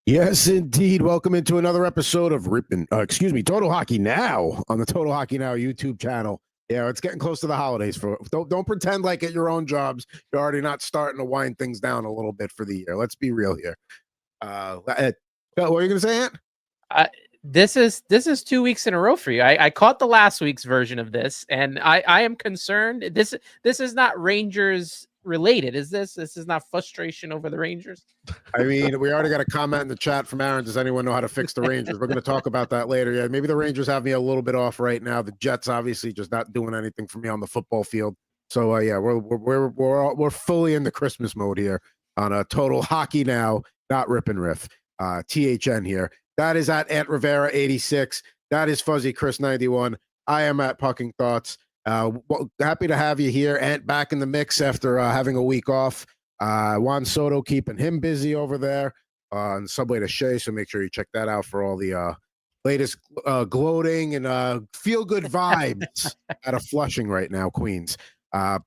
Yes, indeed. Welcome into another episode of Total Hockey Now on the Total Hockey Now YouTube channel. Yeah, it's getting close to the holidays. Don't pretend like at your own jobs you're already not starting to wind things down a little bit for the year. Let's be real here. What were you going to say, Ant? This is 2 weeks in a row for you. I caught the last week's version of this, and I am concerned. This is not Rangers related, is this? This is not frustration over the Rangers. I mean, we already got a comment in the chat from Aaron. Does anyone know how to fix the Rangers? We're going to talk about that later. Yeah, maybe the Rangers have me a little bit off right now. The Jets obviously just not doing anything for me on the football field. So yeah, we're fully in the Christmas mode here on a Total Hockey Now, not Rip and Riff. THN here. That is at Ant Rivera 86. That is Fuzzy Chris 91. I am at Pucking Thoughts. Happy to have you here, Ant, back in the mix after having a week off. Juan Soto keeping him busy over there on Subway to Shea, so make sure you check that out for all the latest gloating and feel-good vibes out of Flushing right now, Queens.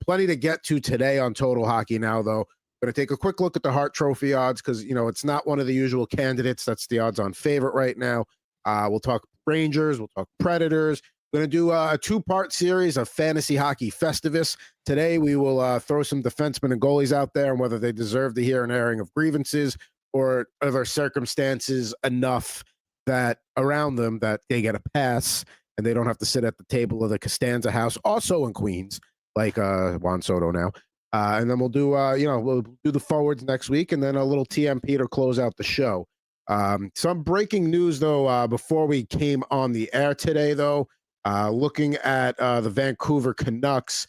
Plenty to get to today on Total Hockey Now, though. Going to take a quick look at the Hart Trophy odds because, you know, it's not one of the usual candidates. That's the odds-on favorite right now. We'll talk Rangers. We'll talk Predators. Going to do a two-part series of Fantasy Hockey Festivus. Today, we will throw some defensemen and goalies out there and whether they deserve to hear an airing of grievances or other circumstances enough that around them that they get a pass and they don't have to sit at the table of the Costanza House, also in Queens, like Juan Soto now. And then we'll do, we'll do the forwards next week and then a little TMP to close out the show. Some breaking news, though, before we came on the air today, though. Looking at the Vancouver Canucks,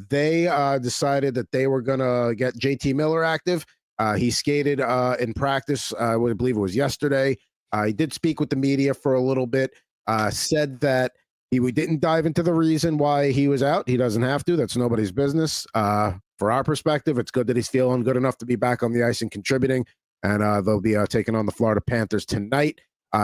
they decided that they were going to get JT Miller active. He skated in practice, I believe it was yesterday. He did speak with the media for a little bit, said that we didn't dive into the reason why he was out. He doesn't have to. That's nobody's business. For our perspective, it's good that he's feeling good enough to be back on the ice and contributing, and they'll be taking on the Florida Panthers tonight.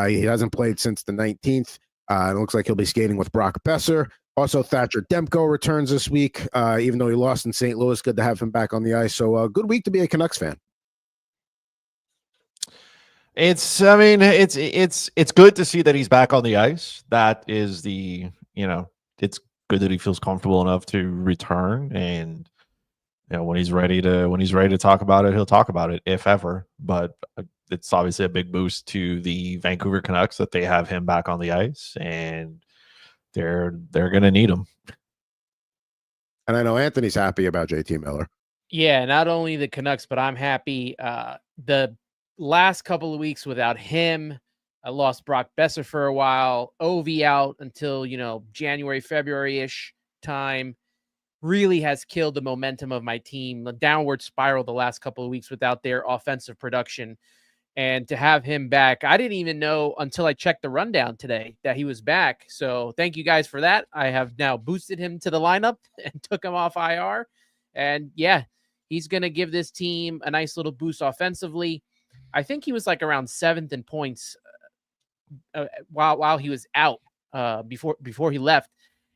He hasn't played since the 19th. It looks like he'll be skating with Brock Besser. Also, Thatcher Demko returns this week, even though he lost in St. Louis. Good to have him back on the ice. So a good week to be a Canucks fan. It's good to see that he's back on the ice. That is it's good that he feels comfortable enough to return. And, when he's ready to talk about it, he'll talk about it, if ever. But it's obviously a big boost to the Vancouver Canucks that they have him back on the ice, and they're going to need him. And I know Anthony's happy about JT Miller. Yeah, not only the Canucks, but I'm happy. The last couple of weeks without him, I lost Brock Besser for a while, Ovi out until, January, February-ish time. Really has killed the momentum of my team. The downward spiral the last couple of weeks without their offensive production. And to have him back, I didn't even know until I checked the rundown today that he was back. So thank you guys for that. I have now boosted him to the lineup and took him off IR. And yeah, he's going to give this team a nice little boost offensively. I think he was like around 7th in points while he was out before he left.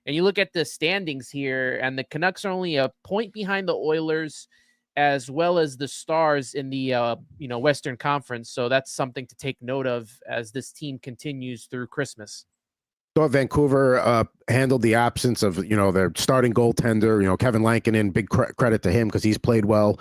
And you look at the standings here, and the Canucks are only a point behind the Oilers, as well as the Stars in the Western Conference. So that's something to take note of as this team continues through Christmas. So Vancouver handled the absence of their starting goaltender, Kevin Lankinen. Big credit to him because he's played well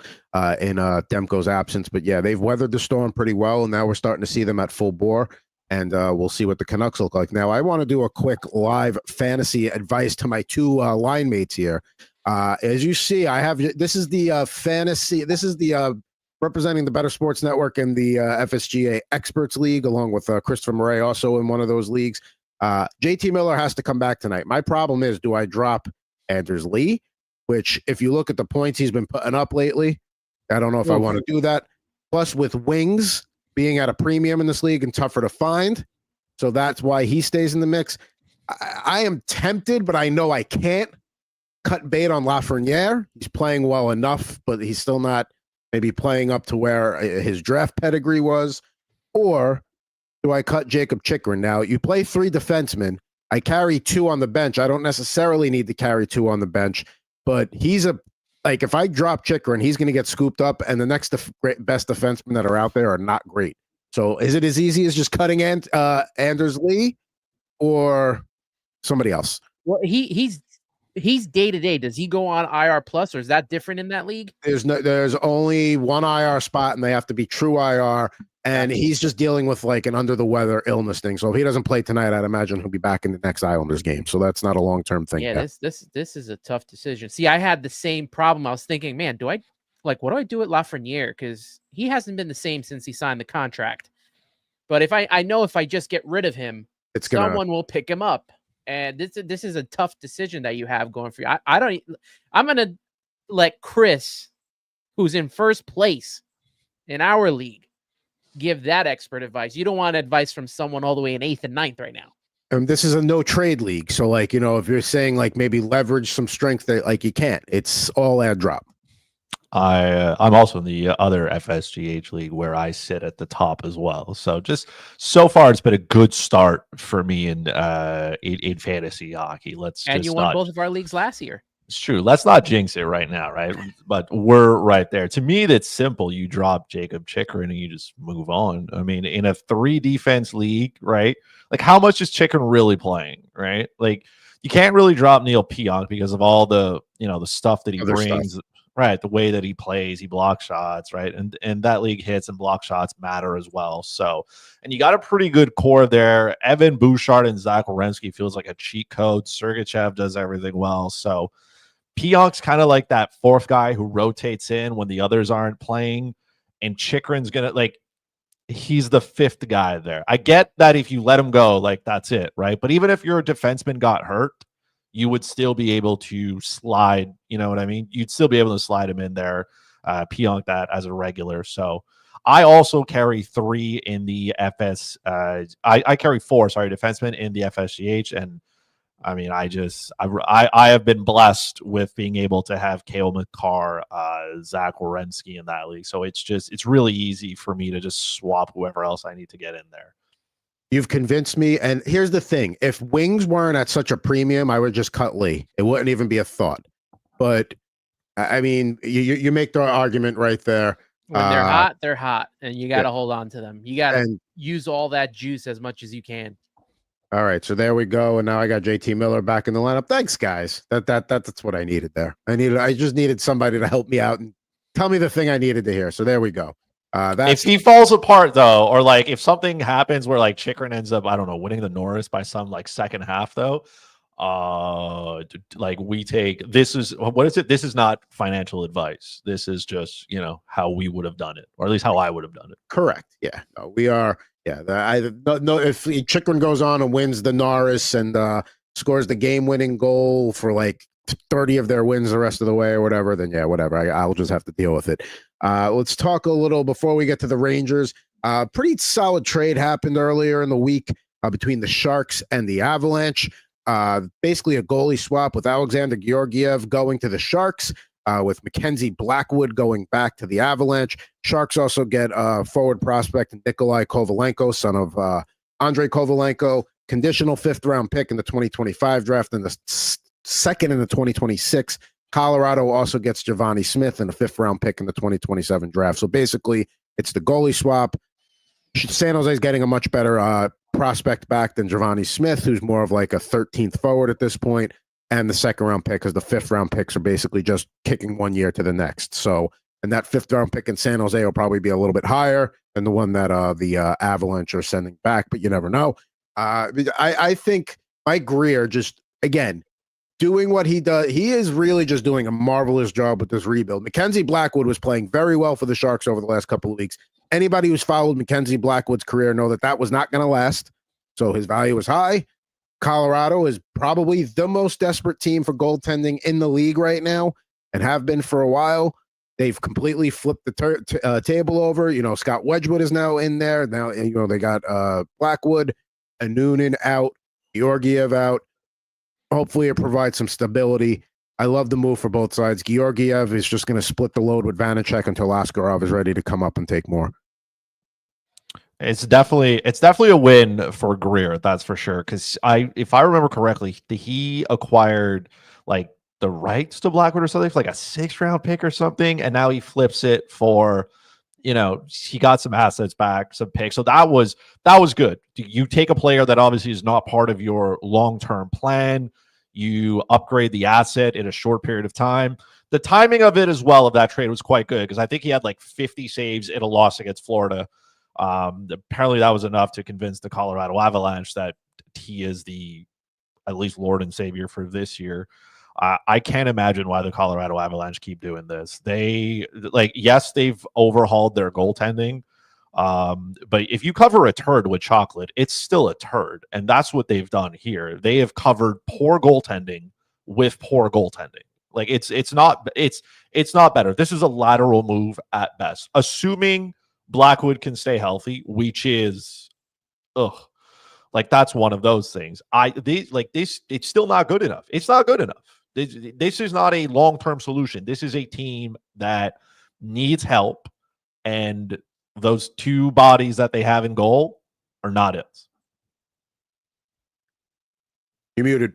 in Demko's absence. But yeah, they've weathered the storm pretty well, and now we're starting to see them at full bore. And we'll see what the Canucks look like. Now, I want to do a quick live fantasy advice to my two line mates here. As you see, this is the fantasy. This is the representing the Better Sports Network and the FSGA Experts League, along with Christopher Murray, also in one of those leagues. JT Miller has to come back tonight. My problem is, do I drop Anders Lee, which if you look at the points he's been putting up lately, I don't know if I want to do that. Plus, with wings being at a premium in this league and tougher to find. So that's why he stays in the mix. I am tempted, but I know I can't cut bait on Lafreniere. He's playing well enough, but he's still not maybe playing up to where his draft pedigree was. Or do I cut Jacob Chikrin? Now, you play 3 defensemen. I carry 2 on the bench. I don't necessarily need to carry 2 on the bench, but like if I drop Chikrin, he's going to get scooped up, and the next best defensemen that are out there are not great. So is it as easy as just cutting Anders Lee or somebody else? Well, he's day to day. Does he go on IR plus, or is that different in that league? There's only one IR spot, and they have to be true IR. And he's just dealing with like an under the weather illness thing. So if he doesn't play tonight, I'd imagine he'll be back in the next Islanders game. So that's not a long term thing. Yeah, this is a tough decision. See, I had the same problem. I was thinking, man, what do I do at Lafreniere? Because he hasn't been the same since he signed the contract. But if I know if I just get rid of him, someone will pick him up. And this is a tough decision that you have going for you. I'm gonna let Chris, who's in first place in our league, give that expert advice. You don't want advice from someone all the way in 8th and 9th right now. This is a no trade league. So like, if you're saying like maybe leverage some strength that like you can't, it's all add drop. I'm also in the other FSGH league where I sit at the top as well. So just so far, it's been a good start for me in fantasy hockey. And you won both of our leagues last year. It's true. Let's not jinx it right now, right? But we're right there. To me, that's simple. You drop Jacob Chikrin and you just move on. I mean, in a 3 defense league, right? Like, how much is Chikrin really playing, right? Like, you can't really drop Neil Pionk because of all the the stuff that he brings. Right, the way that he plays, he blocks shots, right? And that league hits and block shots matter as well. So, and you got a pretty good core there. Evan Bouchard and Zach Werenski feels like a cheat code. Sergachev does everything well. So Pionk's kind of like that 4th guy who rotates in when the others aren't playing. And Chikrin's going to, he's the 5th guy there. I get that if you let him go, that's it, right? But even if your defenseman got hurt, you would still be able to slide, you know what I mean? You'd still be able to slide him in there, Pionk that as a regular. So I also carry 3 in the FS. I carry 4, defensemen in the FSGH. And I mean, I have been blessed with being able to have Cale Makar, Zach Werenski in that league. So it's really easy for me to just swap whoever else I need to get in there. You've convinced me. And here's the thing. If wings weren't at such a premium, I would just cut Lee. It wouldn't even be a thought. But, I mean, you make the argument right there. When they're hot, they're hot. And you got to hold on to them. You got to use all that juice as much as you can. All right. So there we go. And now I got JT Miller back in the lineup. Thanks, guys. That's what I needed there. I just needed somebody to help me out and tell me the thing I needed to hear. So there we go. If he falls apart though, or if something happens where Chikrin ends up, I don't know, winning the Norris by some second half though, we take, this is, what is it? This is not financial advice. This is just, how we would have done it, or at least how I would have done it. Correct. Yeah. No, we are. Yeah. If Chikrin goes on and wins the Norris and scores the game winning goal for 30 of their wins the rest of the way or whatever, then yeah, whatever. I'll just have to deal with it. Let's talk a little before we get to the Rangers. Pretty solid trade happened earlier in the week between the Sharks and the Avalanche. Basically a goalie swap with Alexander Georgiev going to the Sharks, with Mackenzie Blackwood going back to the Avalanche. Sharks also get forward prospect Nikolai Kovalenko, son of Andrei Kovalenko, conditional 5th round pick in the 2025 draft and the 2nd in the 2026. Colorado also gets Giovanni Smith and a 5th round pick in the 2027 draft. So basically, it's the goalie swap. San Jose is getting a much better prospect back than Giovanni Smith, who's more of a 13th forward at this point, and the 2nd round pick, because the 5th round picks are basically just kicking 1 year to the next. So, and that 5th round pick in San Jose will probably be a little bit higher than the one that the Avalanche are sending back, but you never know. I think Mike Grier just, again, doing what he does. He is really just doing a marvelous job with this rebuild. Mackenzie Blackwood was playing very well for the Sharks over the last couple of weeks. Anybody who's followed Mackenzie Blackwood's career know that was not going to last. So his value is high. Colorado is probably the most desperate team for goaltending in the league right now and have been for a while. They've completely flipped the table over. Scott Wedgwood is now in there. Now, they got Blackwood, Noonan out, Georgiev out. Hopefully it provides some stability. I love the move for both sides. Georgiev is just going to split the load with Vanacek until Askarov is ready to come up and take more. It's definitely a win for Grier, that's for sure. Because if I remember correctly, he acquired the rights to Blackwood or something for a 6th round pick or something, and now he flips it for he got some assets back, some picks. So that was good. You take a player that obviously is not part of your long-term plan. You upgrade the asset in a short period of time. The timing of it as well of that trade was quite good because I think he had like 50 saves in a loss against Florida. Apparently that was enough to convince the Colorado Avalanche that he is the at least Lord and Savior for this year. I can't imagine why the Colorado Avalanche keep doing this. Yes, they've overhauled their goaltending. But if you cover a turd with chocolate, it's still a turd. And that's what they've done here. They have covered poor goaltending with poor goaltending. Like it's not better. This is a lateral move at best. Assuming Blackwood can stay healthy, which is that's one of those things. It's still not good enough. It's not good enough. This is not a long-term solution. This is a team that needs help, and those two bodies that they have in goal are not it. You're muted.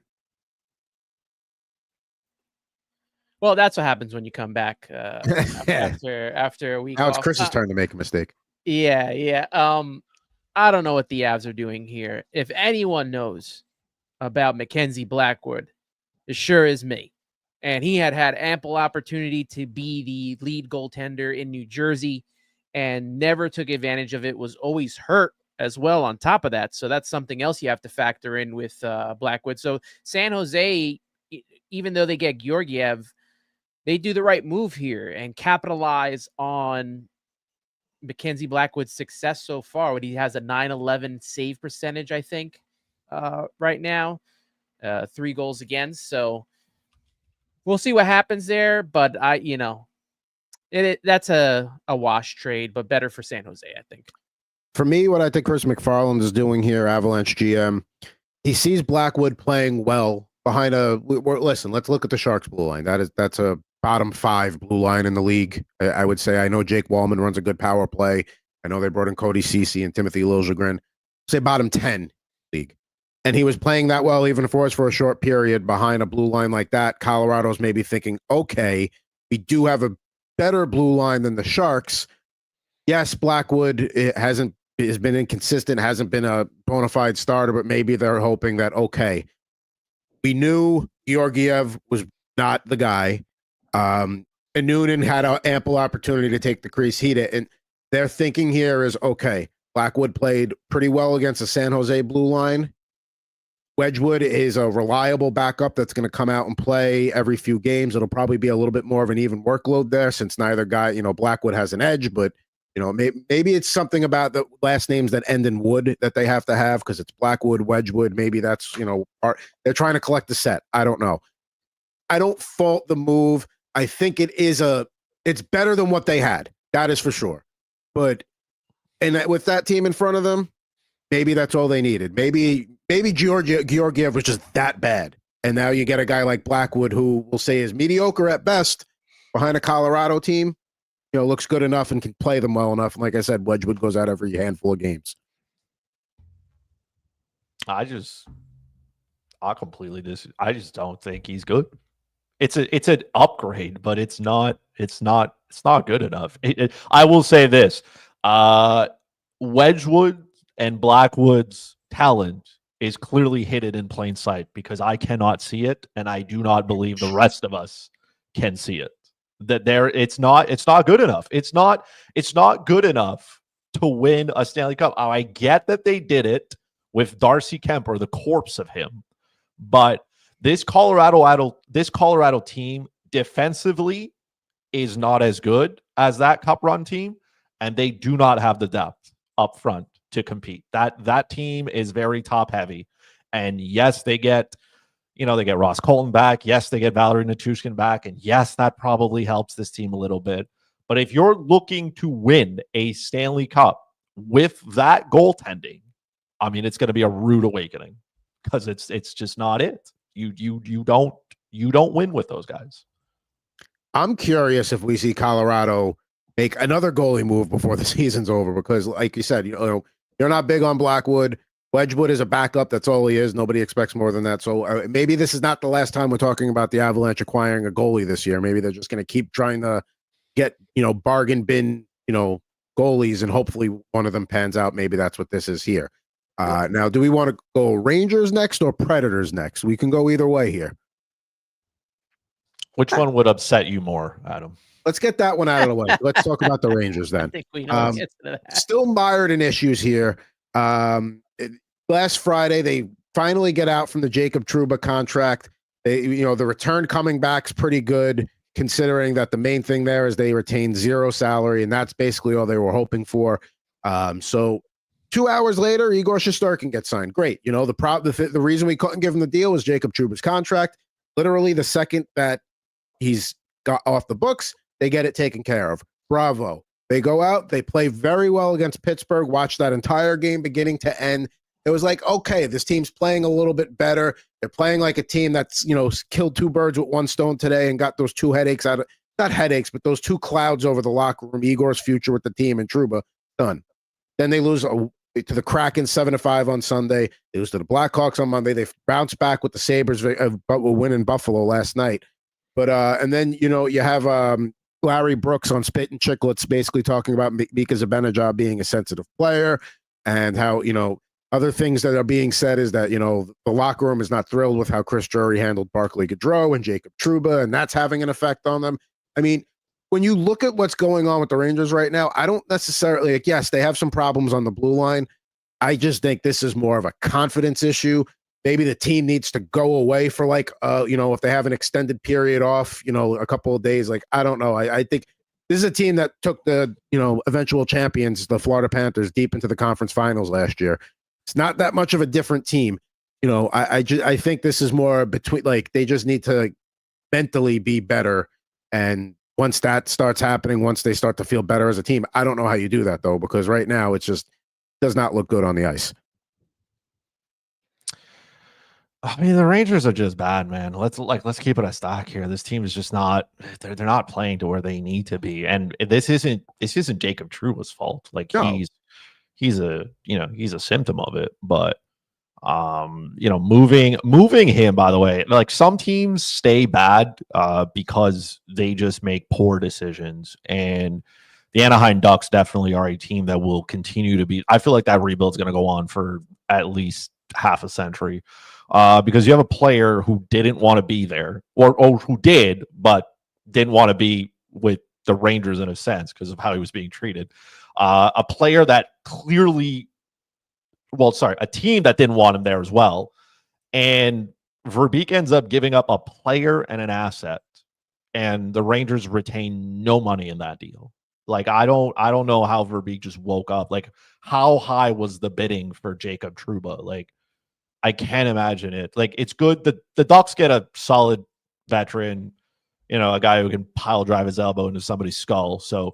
Well, that's what happens when you come back after a week. Now it's off. Chris's turn to make a mistake. Yeah. I don't know what the Avs are doing here. If anyone knows about Mackenzie Blackwood, it sure is me. And he had ample opportunity to be the lead goaltender in New Jersey and never took advantage of it, was always hurt as well on top of that. So that's something else you have to factor in with Blackwood. So San Jose, even though they get Georgiev, they do the right move here and capitalize on Mackenzie Blackwood's success so far. When he has a 911 save percentage, I think, right now, 3 goals against. So we'll see what happens there. But that's a wash trade, but better for San Jose, I think. For me, what I think Chris McFarland is doing here, Avalanche GM, he sees Blackwood playing well behind listen, let's look at the Sharks blue line. That's a bottom 5 blue line in the league. I would say. I know Jake Wallman runs a good power play. I know they brought in Cody Ceci and Timothy Liljegren. Say bottom 10 league. And he was playing that well even for a short period behind a blue line like that. Colorado's maybe thinking, okay, we do have a better blue line than the Sharks. Yes, Blackwood has been inconsistent, hasn't been a bona fide starter, but maybe they're hoping that, okay, we knew Georgiev was not the guy. And Noonan had an ample opportunity to take the crease heat it. And their thinking here is, okay, Blackwood played pretty well against the San Jose blue line. Wedgwood is a reliable backup that's going to come out and play every few games. It'll probably be a little bit more of an even workload there since neither guy, Blackwood has an edge, but maybe it's something about the last names that end in wood that they have to have because it's Blackwood, Wedgwood. Maybe that's, they're trying to collect the set. I don't know. I don't fault the move. I think it's better than what they had. That is for sure. But with that team in front of them, maybe that's all they needed. Maybe Georgiev was just that bad. And now you get a guy like Blackwood who we'll say is mediocre at best behind a Colorado team, looks good enough and can play them well enough. And like I said, Wedgwood goes out every handful of games. I just don't think he's good. It's an upgrade, but it's not good enough. I will say this, Wedgwood and Blackwood's talent is clearly hidden in plain sight because I cannot see it, and I do not believe the rest of us can see it. It's not good enough. It's not good enough to win a Stanley Cup. I get that they did it with Darcy Kemper, the corpse of him, but this Colorado team defensively is not as good as that Cup run team, and they do not have the depth up front to compete. That team is very top heavy, and yes, they get Ross Colton back. Yes, they get Valerie Nichushkin back, and yes, that probably helps this team a little bit. But if you're looking to win a Stanley Cup with that goaltending, I mean, it's going to be a rude awakening because it's just not it. You don't win with those guys. I'm curious if we see Colorado make another goalie move before the season's over because, like you said, you're not big on Blackwood. Wedgwood is a backup. That's all he is. Nobody expects more than that. So maybe this is not the last time we're talking about the Avalanche acquiring a goalie this year. Maybe they're just going to keep trying to get, bargain bin, goalies, and hopefully one of them pans out. Maybe that's what this is here. Now, do we want to go Rangers next or Predators next? We can go either way here. Which one would upset you more, Adam? Let's get that one out of the way. Let's talk about the Rangers then. I think we know the answer to that. Still mired in issues here. Last Friday, they finally get out from the Jacob Trouba contract. The return coming back's pretty good, considering that the main thing there is they retained zero salary, and that's basically all they were hoping for. So 2 hours later, Igor Shesterkin gets signed. Great. The reason we couldn't give him the deal was Jacob Trouba's contract. Literally, the second that he's got off the books, they get it taken care of. Bravo. They go out, they play very well against Pittsburgh, watch that entire game beginning to end. It was like, okay, this team's playing a little bit better. They're playing like a team that's, killed two birds with one stone today and got those two headaches not headaches, but those two clouds over the locker room, Igor's future with the team and Trouba, done. Then they lose to the Kraken 7-5 on Sunday. They lose to the Blackhawks on Monday. They bounce back with the Sabres, but will win in Buffalo last night. But, and then, you have Larry Brooks on Spit and Chicklets basically talking about Mika Zibanejad being a sensitive player and how, other things that are being said is that, the locker room is not thrilled with how Chris Drury handled Barclay Goodrow and Jacob Trouba, and that's having an effect on them. I mean, when you look at what's going on with the Rangers right now, I don't necessarily, yes, they have some problems on the blue line. I just think this is more of a confidence issue. Maybe the team needs to go away for if they have an extended period off, a couple of days. I don't know. I think this is a team that took the, eventual champions, the Florida Panthers, deep into the conference finals last year. It's not that much of a different team. I think this is more between, they just need to mentally be better. And once that starts happening, once they start to feel better as a team, I don't know how you do that though, because right now it just does not look good on the ice. I mean, the Rangers are just bad, man. Let's keep it a stock here. This team is just not, they're not playing to where they need to be. And this isn't Jacob Trouba's fault. No. He's a symptom of it. But moving him, by the way, some teams stay bad because they just make poor decisions. And the Anaheim Ducks definitely are a team that will continue to be. I feel like that rebuild's going to go on for at least half a century. Because you have a player who didn't want to be there, or who did, but didn't want to be with the Rangers in a sense because of how he was being treated. A player that clearly, a team that didn't want him there as well. And Verbeek ends up giving up a player and an asset, and the Rangers retain no money in that deal. I don't know how Verbeek just woke up. How high was the bidding for Jacob Trouba? I can't imagine it. It's good that the Ducks get a solid veteran, a guy who can pile drive his elbow into somebody's skull. So,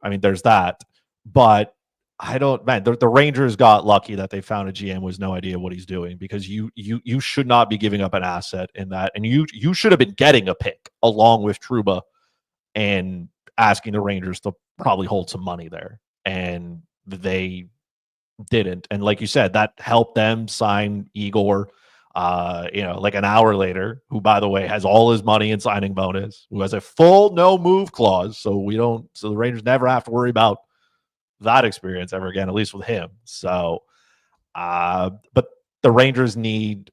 I mean, there's that. But the Rangers got lucky that they found a GM with no idea what he's doing, because you should not be giving up an asset in that. And you should have been getting a pick along with Trouba and asking the Rangers to probably hold some money there. And they didn't. And like you said, that helped them sign Igor an hour later, who, by the way, has all his money in signing bonus, who has a full no move clause, so the Rangers never have to worry about that experience ever again, at least with him. So but the Rangers need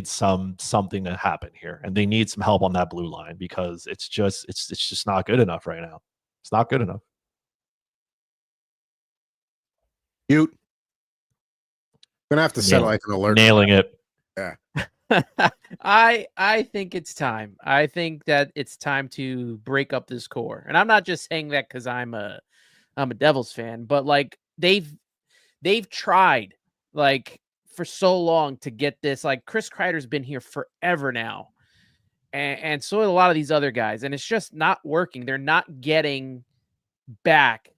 something to happen here, and they need some help on that blue line, because it's just not good enough right now. It's not good enough. Mute. Gonna have to set an alert. Nailing it. Yeah. I think it's time. I think that it's time to break up this core. And I'm not just saying that because I'm a Devils fan, but they've tried for so long to get this. Chris Kreider's been here forever now. And so a lot of these other guys, and it's just not working. They're not getting back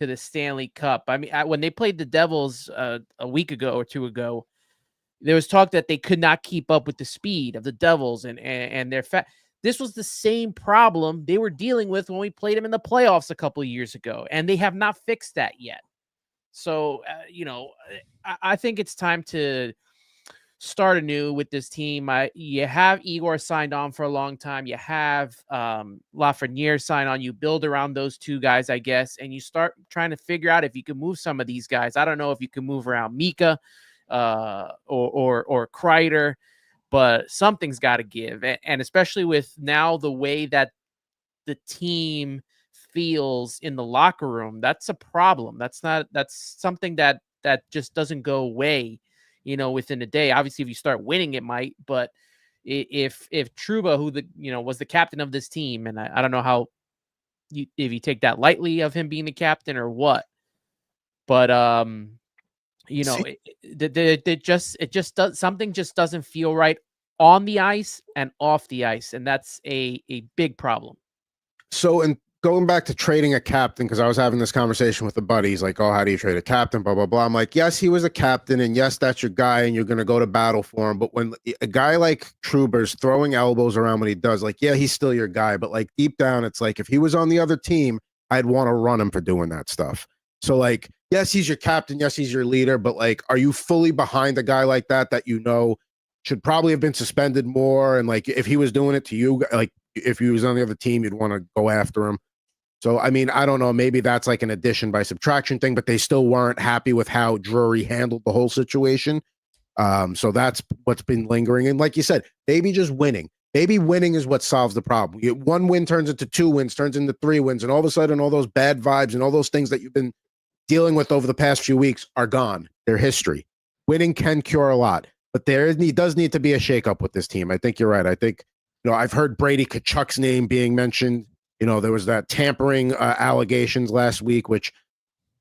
to the Stanley Cup. I mean, when they played the Devils a week ago or two ago, there was talk that they could not keep up with the speed of the Devils and their This was the same problem they were dealing with when we played them in the playoffs a couple of years ago, and they have not fixed that yet. So, I think it's time to start anew with this team. You have Igor signed on for a long time. You have Lafreniere signed on. You build around those two guys, I guess, and you start trying to figure out if you can move some of these guys. I don't know if you can move around Mika or Kreider, but something's got to give. And especially with now the way that the team feels in the locker room, that's a problem. That's something that just doesn't go away, within a day. Obviously, if you start winning, it might, but if Trouba, who was the captain of this team, and I don't know how if you take that lightly of him being the captain or what, but it just does, something just doesn't feel right on the ice and off the ice, and that's a big problem. So, and going back to trading a captain, because I was having this conversation with a buddy. He's like, oh, how do you trade a captain? Blah, blah, blah. I'm like, yes, he was a captain, and yes, that's your guy, and you're going to go to battle for him. But when a guy like Trouba's throwing elbows around when he does, like, yeah, he's still your guy. But like deep down, it's like if he was on the other team, I'd want to run him for doing that stuff. So like, yes, he's your captain. Yes, he's your leader. But like, are you fully behind a guy like that should probably have been suspended more? And like, if he was doing it to you, like if he was on the other team, you'd want to go after him. So, I mean, I don't know. Maybe that's like an addition by subtraction thing, but they still weren't happy with how Drury handled the whole situation. So that's what's been lingering. And like you said, maybe just winning. Maybe winning is what solves the problem. One win turns into 2 wins, turns into 3 wins, and all of a sudden, all those bad vibes and all those things that you've been dealing with over the past few weeks are gone. They're history. Winning can cure a lot, but there does need to be a shakeup with this team. I think you're right. I think, I've heard Brady Tkachuk's name being mentioned. There was that tampering allegations last week, which,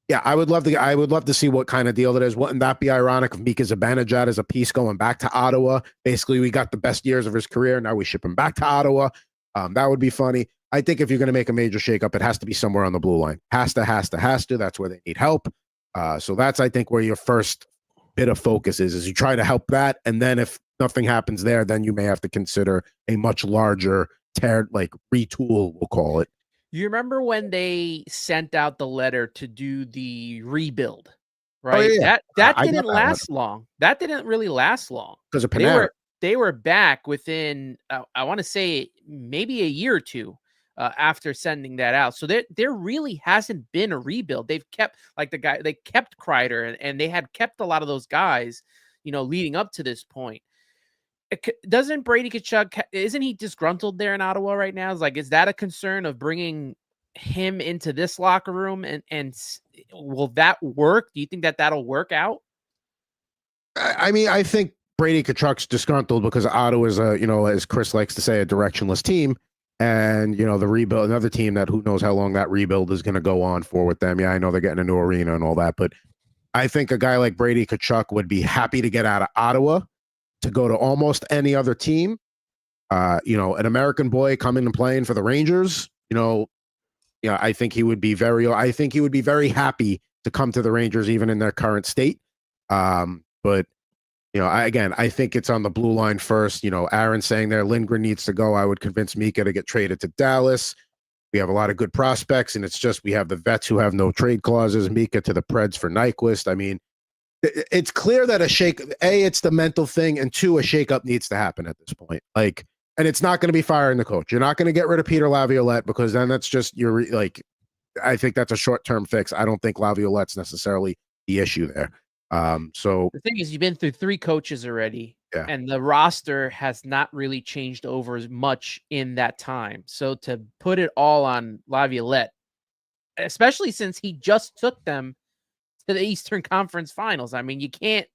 yeah, I would love to see what kind of deal that is. Wouldn't that be ironic if Mika Zibanejad is a piece going back to Ottawa? Basically, we got the best years of his career. Now we ship him back to Ottawa. That would be funny. I think if you're going to make a major shakeup, it has to be somewhere on the blue line. Has to. That's where they need help. So that's, I think, where your first bit of focus is you try to help that. And then if nothing happens there, then you may have to consider a much larger retool, we'll call it. You remember when they sent out the letter to do the rebuild, right? Oh, yeah. That didn't last long. That didn't really last long because of Panarin. They were back within, I want to say, maybe a year or two after sending that out. So there really hasn't been a rebuild. They've kept they kept Kreider and they had kept a lot of those guys, leading up to this point. Doesn't Brady Tkachuk, isn't he disgruntled there in Ottawa right now? Is that a concern of bringing him into this locker room? And will that work? Do you think that'll work out? I mean, I think Brady Tkachuk's disgruntled because Ottawa is as Chris likes to say, a directionless team. And, the rebuild, another team that who knows how long that rebuild is going to go on for with them. Yeah, I know they're getting a new arena and all that, but I think a guy like Brady Tkachuk would be happy to get out of Ottawa to go to almost any other team. An American boy coming and playing for the Rangers, I think he would be very happy to come to the Rangers, even in their current state. But I think it's on the blue line first. Aaron saying there, Lindgren needs to go. I would convince Mika to get traded to Dallas. We have a lot of good prospects, and it's just we have the vets who have no trade clauses. Mika to the Preds for Nyquist. I mean, it's clear that it's the mental thing, and 2, a shakeup needs to happen at this point. And it's not going to be firing the coach. You're not going to get rid of Peter Laviolette because then that's just I think that's a short-term fix. I don't think Laviolette's necessarily the issue there. So the thing is, you've been through 3 coaches already, and the roster has not really changed over as much in that time. So to put it all on Laviolette, especially since he just took them to the Eastern Conference Finals. I mean, you can't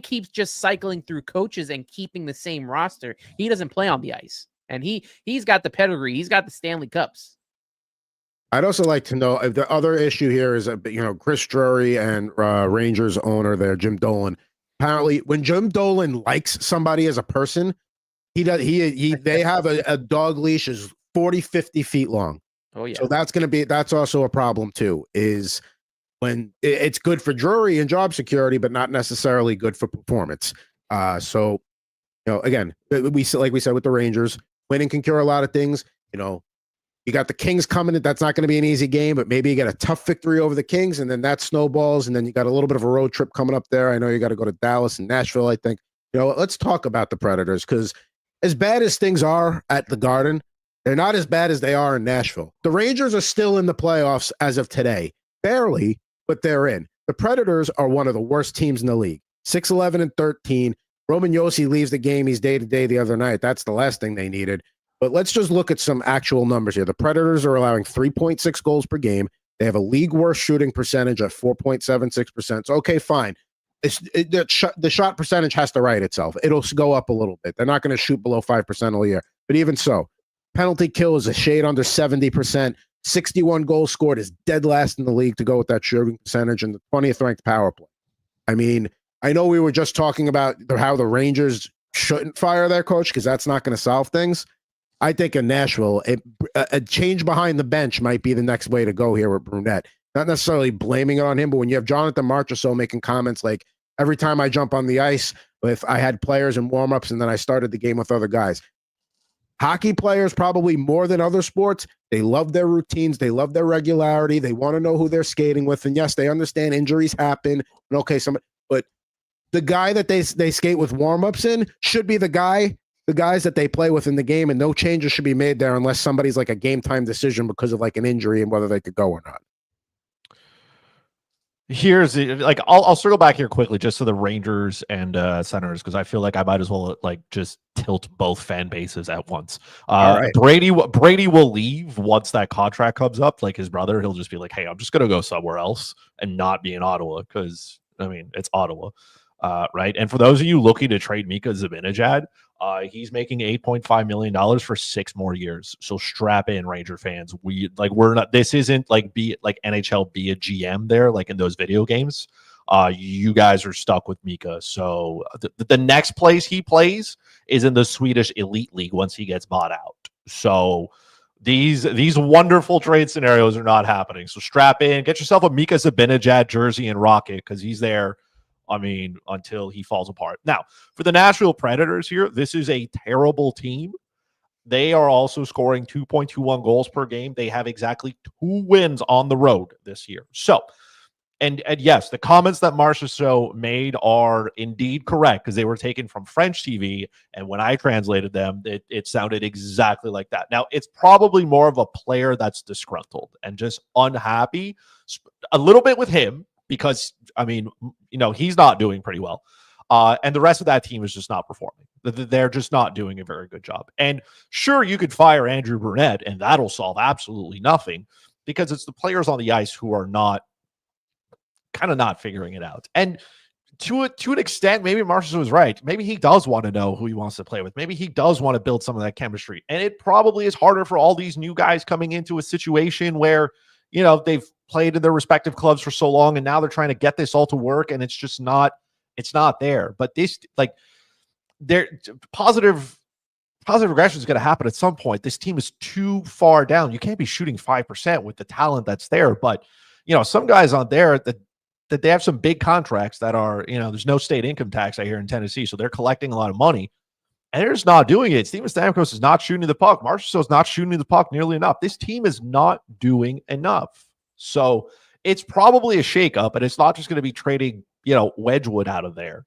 keep just cycling through coaches and keeping the same roster. He doesn't play on the ice, and he's got the pedigree. He's got the Stanley Cups. I'd also like to know if the other issue here is Chris Drury and Rangers owner there, Jim Dolan. Apparently, when Jim Dolan likes somebody as a person, they have a dog leash is 40, 50 feet long. Oh yeah. So that's also a problem too. Is when it's good for Drury and job security, but not necessarily good for performance. So, again, like we said with the Rangers, winning can cure a lot of things. You got the Kings coming. That's not going to be an easy game, but maybe you get a tough victory over the Kings, and then that snowballs, and then you got a little bit of a road trip coming up there. I know you got to go to Dallas and Nashville, I think. let's talk about the Predators, because as bad as things are at the Garden, they're not as bad as they are in Nashville. The Rangers are still in the playoffs as of today. Barely, but they're in. The Predators are one of the worst teams in the league. 6-11-13. Roman Josi leaves the game. He's day-to-day the other night. That's the last thing they needed. But let's just look at some actual numbers here. The Predators are allowing 3.6 goals per game. They have a league-worst shooting percentage at 4.76%. So, okay, fine. The shot percentage has to right itself. It'll go up a little bit. They're not going to shoot below 5% all year. But even so, penalty kill is a shade under 70%. 61 goals scored is dead last in the league to go with that shooting percentage, and the 20th ranked power play. I mean, I know we were just talking about how the Rangers shouldn't fire their coach because that's not going to solve things. I think in Nashville, a change behind the bench might be the next way to go here with Brunette. Not necessarily blaming it on him, but when you have Jonathan Marchessault making comments like, every time I jump on the ice, if I had players in warmups and then I started the game with other guys. Hockey players, probably more than other sports, they love their routines. They love their regularity. They want to know who they're skating with. And yes, they understand injuries happen. And okay, but the guy that they skate with warmups in should be the guys that they play with in the game, and no changes should be made there unless somebody's like a game time decision because of like an injury and whether they could go or not. Here's I'll circle back here quickly just to the Rangers and Senators, because I feel like I might as well just tilt both fan bases at once. Right. Brady will leave once that contract comes up. Like his brother, he'll just be like, "Hey, I'm just gonna go somewhere else and not be in Ottawa," because I mean it's Ottawa, right? And for those of you looking to trade Mika Zibanejad, he's making $8.5 million for 6 more years. So strap in, Ranger fans. We're not. This isn't be NHL be a GM there like in those video games. You guys are stuck with Mika. So the next place he plays is in the Swedish Elite League once he gets bought out. So these wonderful trade scenarios are not happening. So strap in, get yourself a Mika Zibanejad jersey and rock it because he's there. I mean, until he falls apart. Now, for the Nashville Predators here, this is a terrible team. They are also scoring 2.21 goals per game. They have exactly 2 wins on the road this year. So, and yes, the comments that Marchessault made are indeed correct because they were taken from French TV, and when I translated them, it sounded exactly like that. Now, it's probably more of a player that's disgruntled and just unhappy, a little bit with him, because, I mean, he's not doing pretty well. And the rest of that team is just not performing. They're just not doing a very good job. And sure, you could fire Andrew Brunette, and that'll solve absolutely nothing because it's the players on the ice who are not figuring it out. And to an extent, maybe Marchessault was right. Maybe he does want to know who he wants to play with. Maybe he does want to build some of that chemistry. And it probably is harder for all these new guys coming into a situation where, they've played in their respective clubs for so long, and now they're trying to get this all to work, and it's just not there. But this, positive regression is going to happen at some point. This team is too far down. You can't be shooting 5% with the talent that's there. But, some guys on there that they have some big contracts that are, there's no state income tax out here in Tennessee, so they're collecting a lot of money. And they're just not doing it. Steven Stamkos is not shooting the puck. Marchessault is not shooting the puck nearly enough. This team is not doing enough. So it's probably a shakeup, and it's not just going to be trading, Wedgwood out of there.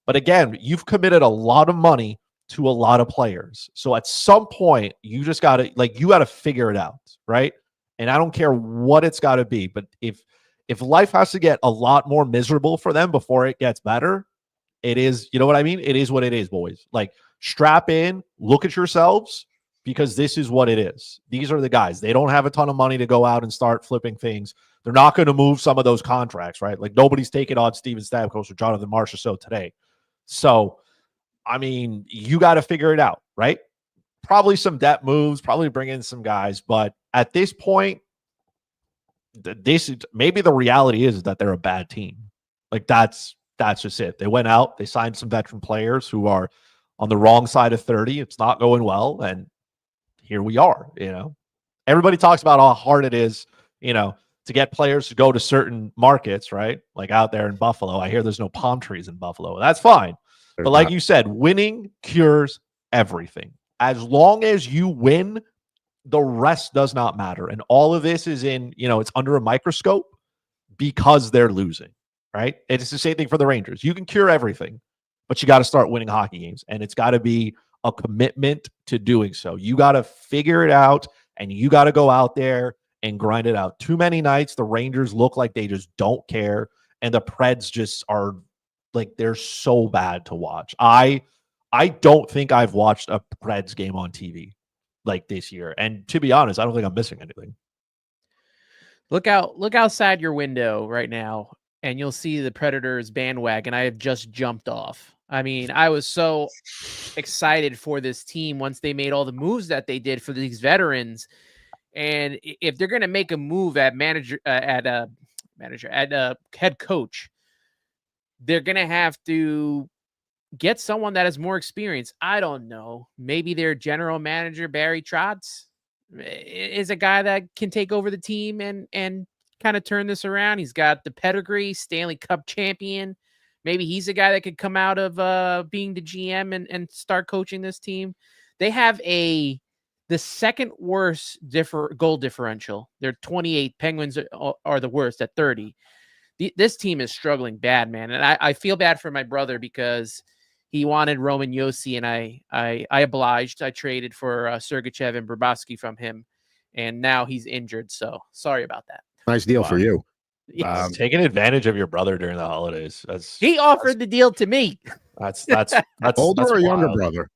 But again, you've committed a lot of money to a lot of players. So at some point, you just got to figure it out, right? And I don't care what it's got to be. But if life has to get a lot more miserable for them before it gets better, it is, you know what I mean? It is what it is, boys. Strap in, look at yourselves, because this is what it is. These are the guys. They don't have a ton of money to go out and start flipping things. They're not going to move some of those contracts, right? Nobody's taking on Steven Stamkos or Jonathan Marchessault today. So, I mean, you got to figure it out, right? Probably some debt moves, probably bring in some guys. But at this point, maybe the reality is that they're a bad team. That's just it. They went out, they signed some veteran players who are on the wrong side of 30. It's not going well. And here we are, Everybody talks about how hard it is, to get players to go to certain markets, right? Like out there in Buffalo. I hear there's no palm trees in Buffalo. That's fine. But like you said, winning cures everything. As long as you win, the rest does not matter. And all of this is it's under a microscope because they're losing, right? It's the same thing for the Rangers. You can cure everything. but you got to start winning hockey games, and it's got to be a commitment to doing so. You got to figure it out, and you got to go out there and grind it out. Too many nights, the Rangers look like they just don't care, and the Preds just are like, they're so bad to watch. I don't think I've watched a Preds game on TV like this year, and to be honest, I don't think I'm missing anything. Look outside your window right now, and you'll see the Predators bandwagon. I have just jumped off. I mean, I was so excited for this team once they made all the moves that they did for these veterans. And if they're going to make a move at head coach, they're going to have to get someone that has more experience. I don't know. Maybe their general manager, Barry Trotz, is a guy that can take over the team and kind of turn this around. He's got the pedigree, Stanley Cup champion. Maybe he's a guy that could come out of being the GM and start coaching this team. They have the second worst goal differential. They're 28. Penguins are the worst at 30. This team is struggling bad, man. And I feel bad for my brother because he wanted Roman Josi, and I obliged. I traded for Sergachev and Bobrovsky from him, and now he's injured. So sorry about that. Nice deal for you. Yes. Taking advantage of your brother during the holidays. He offered the deal to me. That's older that's or younger wild. brother?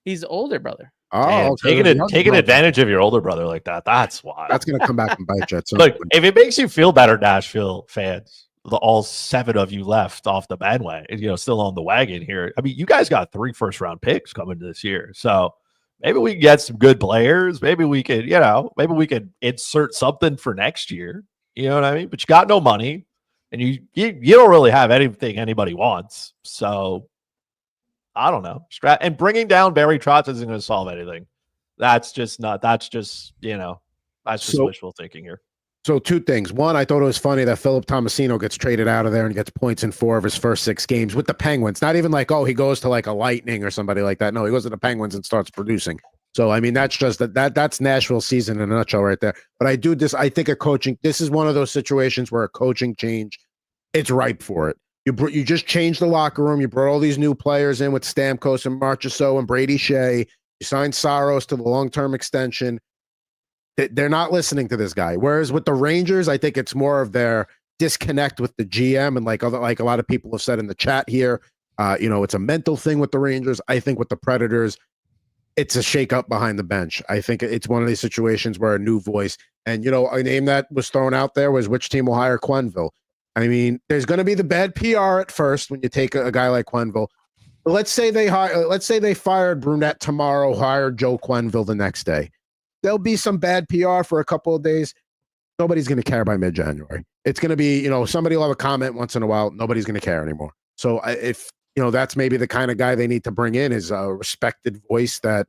He's older brother. Oh, Damn, taking advantage of your older brother like that. That's wild. That's going to come back and bite you. Look, if it makes you feel better, Nashville fans, all 7 of you left off the bandwagon, still on the wagon here. I mean, you guys got 3 first-round picks coming this year, so maybe we can get some good players. Maybe we could, maybe we could insert something for next year. You know what I mean? But you got no money, and you don't really have anything anybody wants. So I don't know. And bringing down Barry Trotz isn't going to solve anything. That's just wishful thinking here. So 2 things. One, I thought it was funny that Philip Tomasino gets traded out of there and gets points in 4 of his first 6 games with the Penguins. Not even like, he goes to like a Lightning or somebody like that. No, he goes to the Penguins and starts producing. So, I mean, that's just that's Nashville season in a nutshell right there. But I think this is one of those situations where a coaching change, it's ripe for it. You just changed the locker room. You brought all these new players in with Stamkos and Marchessault and Brady Shea. You signed Saros to the long-term extension. They're not listening to this guy. Whereas with the Rangers, I think it's more of their disconnect with the GM, and like a lot of people have said in the chat here, it's a mental thing with the Rangers. I think with the Predators, it's a shake-up behind the bench. I think it's one of these situations where a new voice, and a name that was thrown out there was which team will hire Quenneville. I mean, there's going to be the bad PR at first when you take a guy like Quenneville. But let's say they fired Brunette tomorrow, hired Joe Quenneville the next day. There'll be some bad PR for a couple of days. Nobody's going to care by mid-January. It's going to be, somebody will have a comment once in a while. Nobody's going to care anymore. So if, that's maybe the kind of guy they need to bring in, is a respected voice that,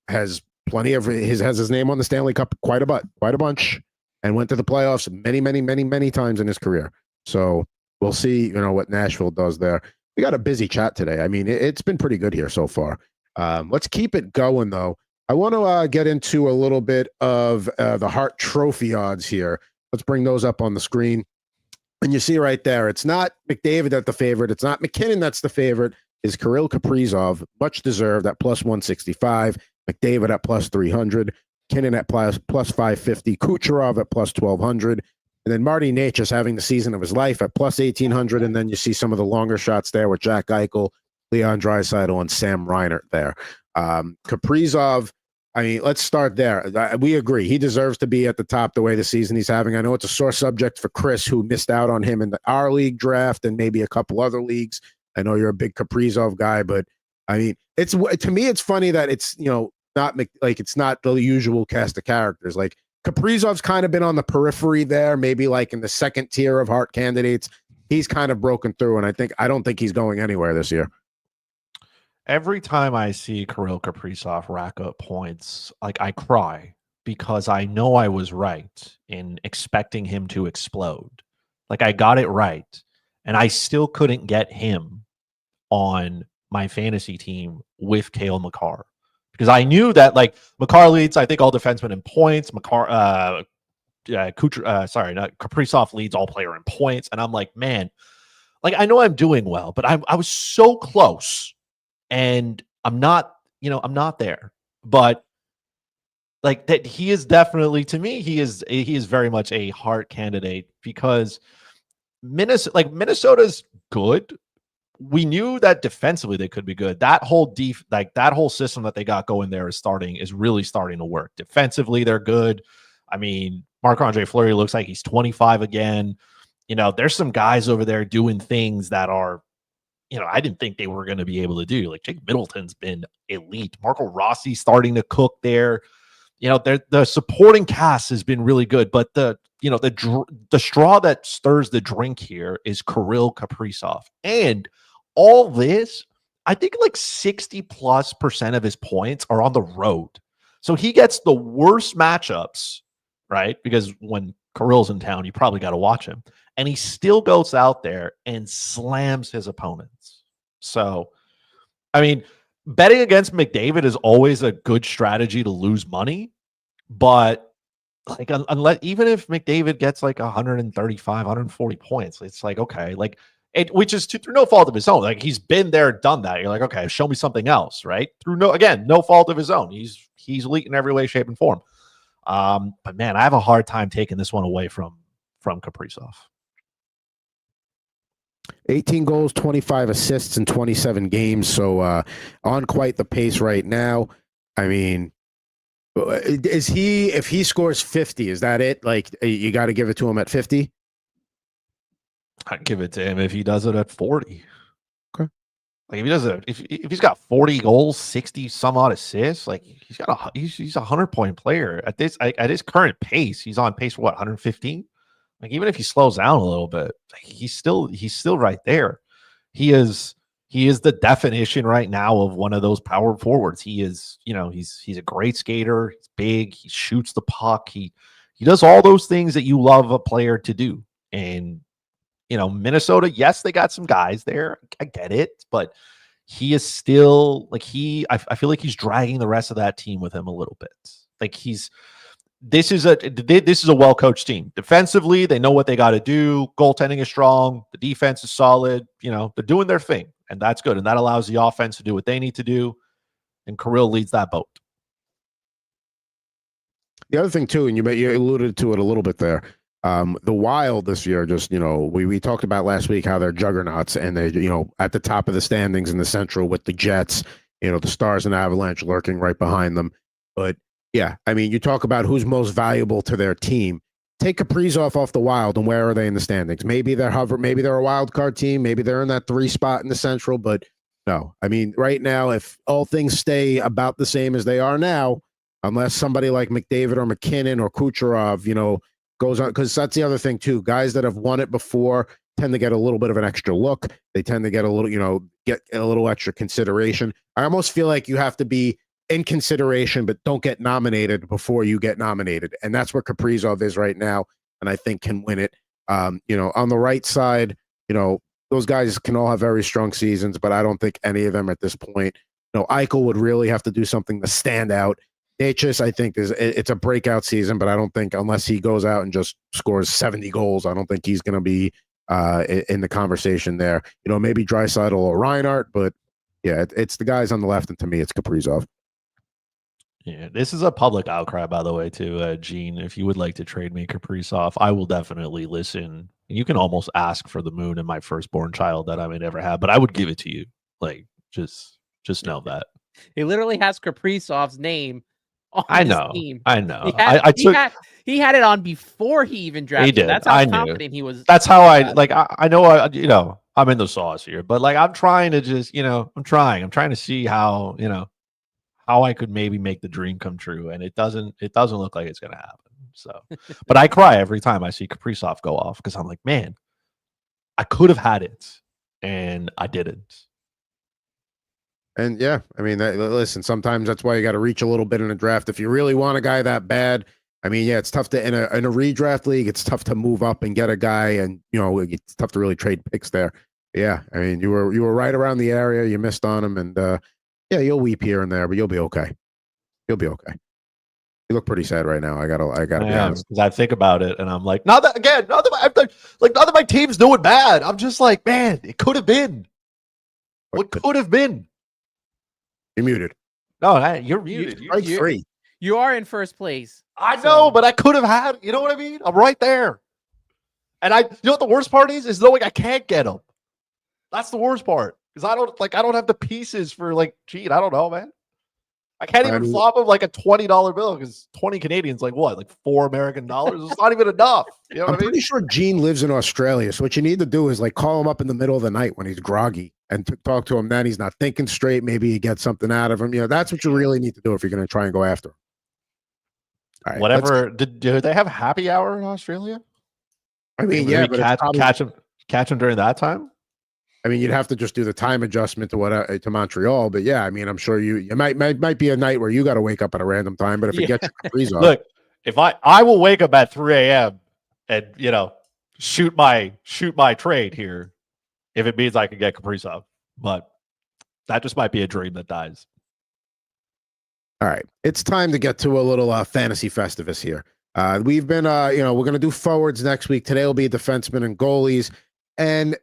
has plenty of has his name on the Stanley Cup quite a bunch, and went to the playoffs many, many, many, many times in his career. So we'll see, what Nashville does there. We got a busy chat today. I mean, it's been pretty good here so far. Let's keep it going, though. I want to get into a little bit of the Hart Trophy odds here. Let's bring those up on the screen. And you see right there, it's not McDavid that's the favorite. It's not McKinnon that's the favorite. It's Kirill Kaprizov, much deserved, at plus 165. McDavid at plus 300. McKinnon at plus 550. Kucherov at plus 1,200. And then Marty Necas having the season of his life at plus 1,800. And then you see some of the longer shots there with Jack Eichel, Leon Draisaitl, and Sam Reinert there. Kaprizov, I mean, let's start there. We agree. He deserves to be at the top the way the season he's having. I know it's a sore subject for Chris, who missed out on him in our league draft and maybe a couple other leagues. I know you're a big Kaprizov guy, but I mean, to me, it's funny that it's, it's not the usual cast of characters. Like Kaprizov's kind of been on the periphery there, maybe like in the second tier of Hart candidates. He's kind of broken through, and I don't think he's going anywhere this year. Every time I see Kirill Kaprizov rack up points, like I cry, because I know I was right in expecting him to explode. Like I got it right, and I still couldn't get him on my fantasy team with Cale Makar, because I knew that like Makar leads, I think, all defensemen in points. Kaprizov leads all player in points, and I'm like, man, like, I know I'm doing well, but I was so close, and I'm not, I'm not there. But like that, he is definitely, to me, he is very much a Hart candidate, because Minnesota's good. We knew that defensively they could be good. That whole that whole system that they got going there is really starting to work. Defensively, they're good. I mean, Marc-Andre Fleury looks like he's 25 again. There's some guys over there doing things that are, I didn't think they were going to be able to do. Like Jake Middleton's been elite. Marco Rossi starting to cook there. The supporting cast has been really good, but the straw that stirs the drink here is Kirill Kaprizov. And all this, I think like 60+% of his points are on the road. So he gets the worst matchups, right? Because when Kirill's in town, you probably got to watch him. And he still goes out there and slams his opponents. So, I mean, betting against McDavid is always a good strategy to lose money, but like, unless, even if McDavid gets like 135, 140 points, it's like, okay, like which is through no fault of his own. Like, he's been there, done that. You're like, okay, show me something else, right? Through no fault of his own. He's elite in every way, shape, and form. But man, I have a hard time taking this one away from Kaprizov. 18 goals, 25 assists in 27 games. So on quite the pace right now. I mean, if he scores 50, is that it? Like, you got to give it to him at 50? I'd give it to him if he does it at 40. Okay. Like, if he does it, if he's got 40 goals, 60 some odd assists, like he's a 100-point player at his current pace. He's on pace for what, 115? Like, even if he slows down a little bit, he's still right there. He is the definition right now of one of those power forwards. He is, he's a great skater. He's big. He shoots the puck. He does all those things that you love a player to do. And Minnesota, yes, they got some guys there. I get it, but he is still like I feel like he's dragging the rest of that team with him a little bit. Like, this is a well-coached team. Defensively, they know what they got to do. Goaltending is strong. The defense is solid. They're doing their thing, and that's good. And that allows the offense to do what they need to do. And Kirill leads that boat. The other thing too, and you alluded to it a little bit there. The Wild this year, just, we talked about last week how they're juggernauts, and they, at the top of the standings in the Central with the Jets, the Stars and Avalanche lurking right behind them. But yeah, I mean, you talk about who's most valuable to their team. Take Kaprizov off the Wild, and where are they in the standings? Maybe they're a wild card team. Maybe they're in that 3 spot in the Central. But no, I mean, right now, if all things stay about the same as they are now, unless somebody like McDavid or McKinnon or Kucherov, goes on, because that's the other thing too. Guys that have won it before tend to get a little bit of an extra look. They tend to get a little extra consideration. I almost feel like you have to be in consideration, but don't get nominated before you get nominated. And that's where Kaprizov is right now, and I think can win it. On the right side, those guys can all have very strong seasons, but I don't think any of them at this point. Eichel would really have to do something to stand out. Natchez, I think, it's a breakout season, but I don't think, unless he goes out and just scores 70 goals, I don't think he's going to be in the conversation there. Maybe Draisaitl or Reinhart, but yeah, it's the guys on the left, and to me, it's Kaprizov. Yeah, this is a public outcry, by the way, to Gene. If you would like to trade me Kaprizov, I will definitely listen. You can almost ask for the moon in my firstborn child that I may never have, but I would give it to you. Like, just know that. He literally has Kaprizov's name on his team. I know. He had it on before he even drafted. He did. That's how confident he was. That's how I know. I'm in the sauce here, but like, I'm trying to just, I'm trying to see how, how I could maybe make the dream come true, and it doesn't look like it's going to happen. So, but I cry every time I see Kaprizov go off, because I'm like, man, I could have had it, and I didn't. And yeah, I mean, listen, sometimes that's why you got to reach a little bit in a draft. If you really want a guy that bad, I mean, yeah, it's tough to, in a redraft league, it's tough to move up and get a guy, and, it's tough to really trade picks there. Yeah. I mean, you were right around the area. You missed on him, and yeah, you'll weep here and there, but you'll be okay. You'll be okay. You look pretty sad right now. I gotta be honest. Because I think about it and I'm like, not that my team's doing bad. I'm just like, man, it could have been. What could have been? You're muted. No, you're muted. Strike three. You are in first place. I know, but I could have had. You know what I mean? I'm right there. And you know what the worst part is knowing I can't get them. That's the worst part because I don't have the pieces for I don't know, man. I can't even flop him like a $20 bill because 20 Canadians, like what, like $4 American? It's not even enough. You know what I mean? Pretty sure Gene lives in Australia. So what you need to do is like call him up in the middle of the night when he's groggy and talk to him. Then he's not thinking straight. Maybe you get something out of him. You know, that's what you really need to do if you're going to try and go after him. All right, whatever. Do they have happy hour in Australia? I mean, yeah, but catch him during that time. I mean, you'd have to just do the time adjustment to Montreal, but yeah, I mean, I'm sure you might be a night where you got to wake up at a random time. But if it gets freeze off, look, if I will wake up at 3 a.m. and shoot my trade here, if it means I can get Kaprizov, but that just might be a dream that dies. All right, it's time to get to a little Fantasy Festivus here. We've been, we're going to do forwards next week. Today will be defensemen and goalies, and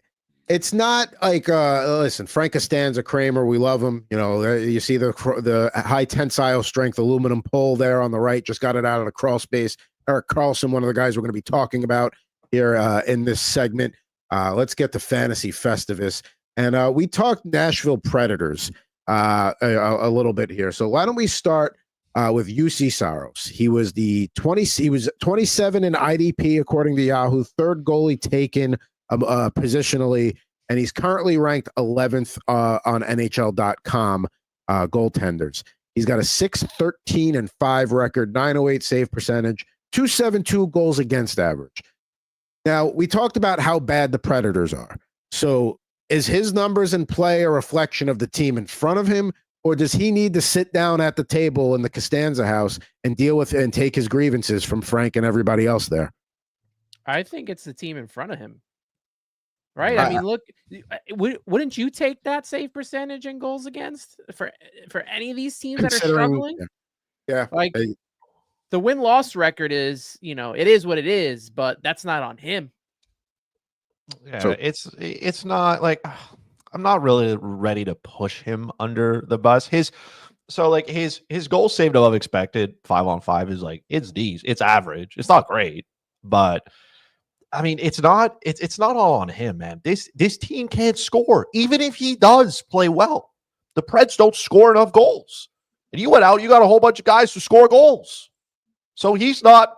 it's not like, listen, Frank Costanza, Kramer, we love him. You know, you see the high tensile strength aluminum pole there on the right, just got it out of the crawl space. Eric Carlson, one of the guys we're going to be talking about here in this segment. Let's get to Fantasy Festivus. And we talked Nashville Predators a little bit here. So why don't we start with UC Saros? He was 27 in IDP, according to Yahoo, third goalie taken positionally, and he's currently ranked 11th on NHL.com goaltenders. He's got a 6-13-5 record, 908 save percentage, 272 goals against average. Now, we talked about how bad the Predators are. So is his numbers in play a reflection of the team in front of him, or does he need to sit down at the table in the Costanza house and deal with and take his grievances from Frank and everybody else there? I think it's the team in front of him. Right. I mean, look, wouldn't you take that save percentage and goals against for any of these teams that are struggling? Yeah. Like the win-loss record is, it is what it is, but that's not on him. Yeah, so, it's not like I'm not really ready to push him under the bus. His goals saved above expected 5-on-5 is it's average. It's not great, but I mean, it's not all on him, man. This team can't score, even if he does play well. The Preds don't score enough goals. And you went out, you got a whole bunch of guys who score goals. So he's not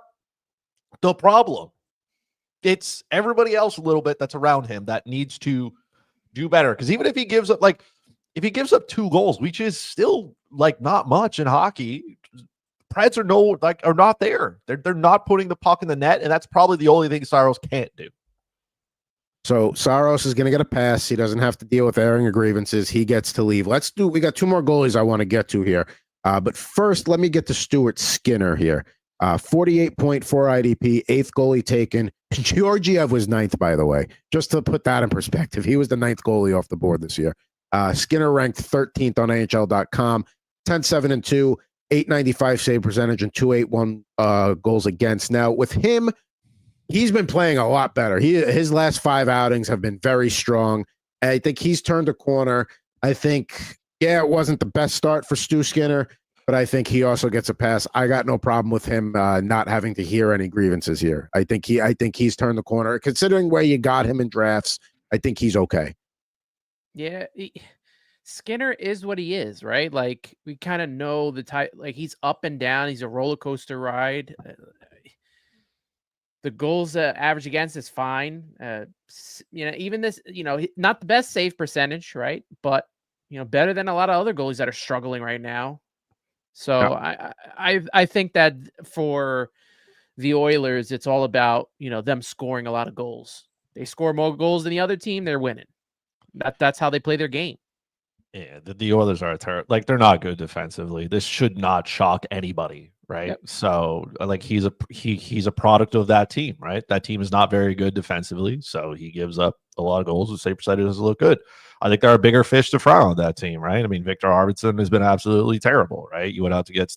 the problem. It's everybody else a little bit that's around him that needs to do better. Because even if he gives up 2 goals, which is still not much in hockey, Preds are not there. They're not putting the puck in the net, and that's probably the only thing Saros can't do. So Saros is going to get a pass. He doesn't have to deal with airing of grievances. He gets to leave. We got 2 more goalies I want to get to here. But first, let me get to Stuart Skinner here. 48.4 IDP, 8th goalie taken. Georgiev was 9th, by the way. Just to put that in perspective, he was the 9th goalie off the board this year. Skinner ranked 13th on NHL.com, 10-7-2. 895 save percentage and 281 goals against. Now with him, he's been playing a lot better. His last 5 outings have been very strong. I think he's turned a corner. I think, it wasn't the best start for Stu Skinner, but I think he also gets a pass. I got no problem with him not having to hear any grievances here. I think he's turned the corner. Considering where you got him in drafts, I think he's okay. Yeah. Skinner is what he is, right? Like we kind of know the type, he's up and down. He's a roller coaster ride. The goals average against is fine. Even this, not the best save percentage, right? But, better than a lot of other goalies that are struggling right now. So yeah. I think that for the Oilers, it's all about, them scoring a lot of goals. They score more goals than the other team, they're winning. That's how they play their game. Yeah, the Oilers are like they're not good defensively. This should not shock anybody, right? Yep. So like he's a product of that team, right? That team is not very good defensively, so he gives up a lot of goals. The save percentage doesn't look good. I think there are bigger fish to fry on that team, right? I mean, Victor Arvidsson has been absolutely terrible, right? You went out to get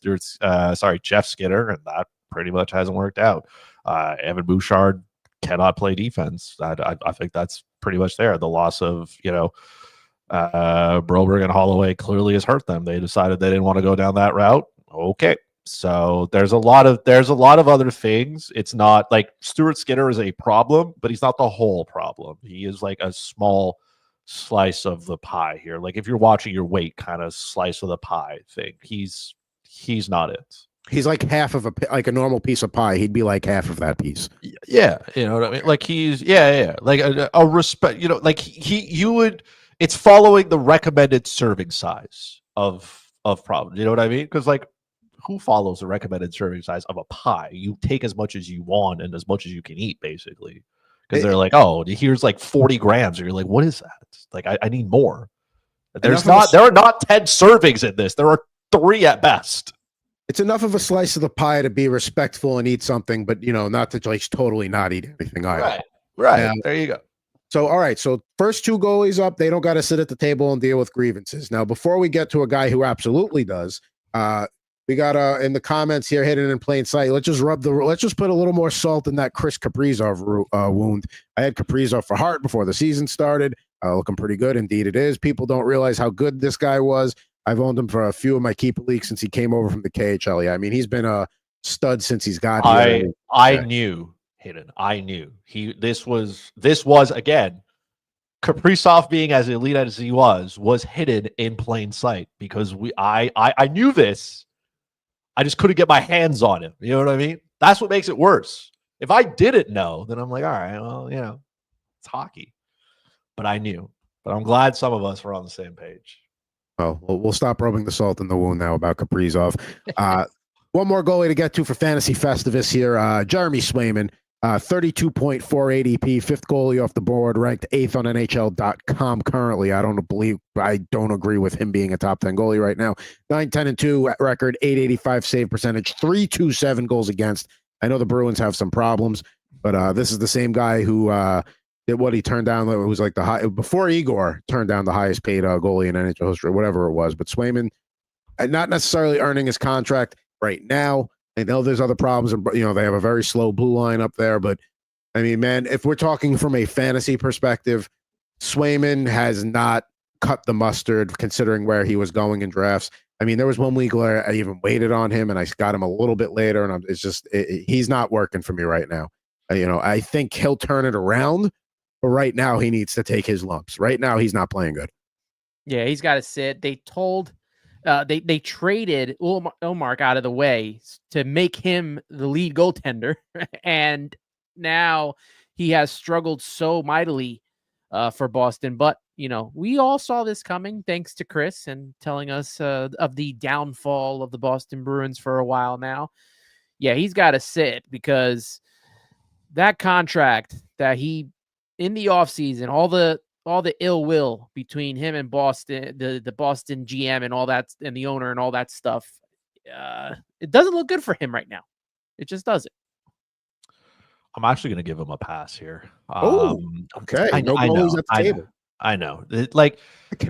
Jeff Skinner, and that pretty much hasn't worked out. Evan Bouchard cannot play defense. I think that's pretty much there. The loss of Broberg and Holloway clearly has hurt them. They decided they didn't want to go down that route. Okay. So there's a lot of other things. It's not like Stuart Skinner is a problem, but he's not the whole problem. He is like a small slice of the pie here. Like if you're watching your weight kind of slice of the pie thing, he's not it. He's like half of a normal piece of pie. He'd be like half of that piece. Yeah, you know what I mean. Like he's like a respect. You know, like you would. It's following the recommended serving size of problems. You know what I mean? Because like, who follows the recommended serving size of a pie? You take as much as you want and as much as you can eat, basically. Because they're like, oh, here's like 40 grams, and you're like, what is that? Like, I need more. There are not 10 servings in this. There are 3 at best. It's enough of a slice of the pie to be respectful and eat something, but not to like totally not eat anything either. Right. There you go. So, all right. So first 2 goalies up, they don't got to sit at the table and deal with grievances. Now, before we get to a guy who absolutely does, we got in the comments here, hidden in plain sight. Let's just put a little more salt in that Chris Kaprizov wound. I had Kaprizov for Hart before the season started. Looking pretty good. Indeed it is. People don't realize how good this guy was. I've owned him for a few of my keeper leagues since he came over from the KHL. Yeah, I mean, he's been a stud since he's got here. I knew. Hidden. I knew this was again, Kaprizov being as elite as he was hidden in plain sight because I knew this. I just couldn't get my hands on him. You know what I mean? That's what makes it worse. If I didn't know, then I'm like, all right, well, it's hockey. But I knew. But I'm glad some of us were on the same page. Oh, well, we'll stop rubbing the salt in the wound now about Kaprizov. One more goalie to get to for Fantasy Festivus here. Jeremy Swayman. 32.4 ADP, 5th goalie off the board, ranked 8th on NHL.com currently. I don't agree with him being a top 10 goalie right now. 9-10-2 record, 885 save percentage, 327 goals against. I know the Bruins have some problems, but this is the same guy who did what he turned down. It was like before Igor turned down the highest paid goalie in NHL history, whatever it was. But Swayman, not necessarily earning his contract right now. I know there's other problems, and they have a very slow blue line up there. But I mean, man, if we're talking from a fantasy perspective, Swayman has not cut the mustard considering where he was going in drafts. I mean, there was one week where I even waited on him, and I got him a little bit later, and he's not working for me right now. I think he'll turn it around, but right now he needs to take his lumps. Right now he's not playing good. Yeah, he's got to sit. They traded Ullmark out of the way to make him the lead goaltender, and now he has struggled so mightily for Boston. But we all saw this coming, thanks to Chris and telling us of the downfall of the Boston Bruins for a while now. Yeah, he's got to sit because that contract that he in the offseason, all the ill will between him and Boston, the Boston GM and all that, and the owner and all that stuff, it doesn't look good for him right now. It just doesn't. I'm actually going to give him a pass here. Okay. I know. I know.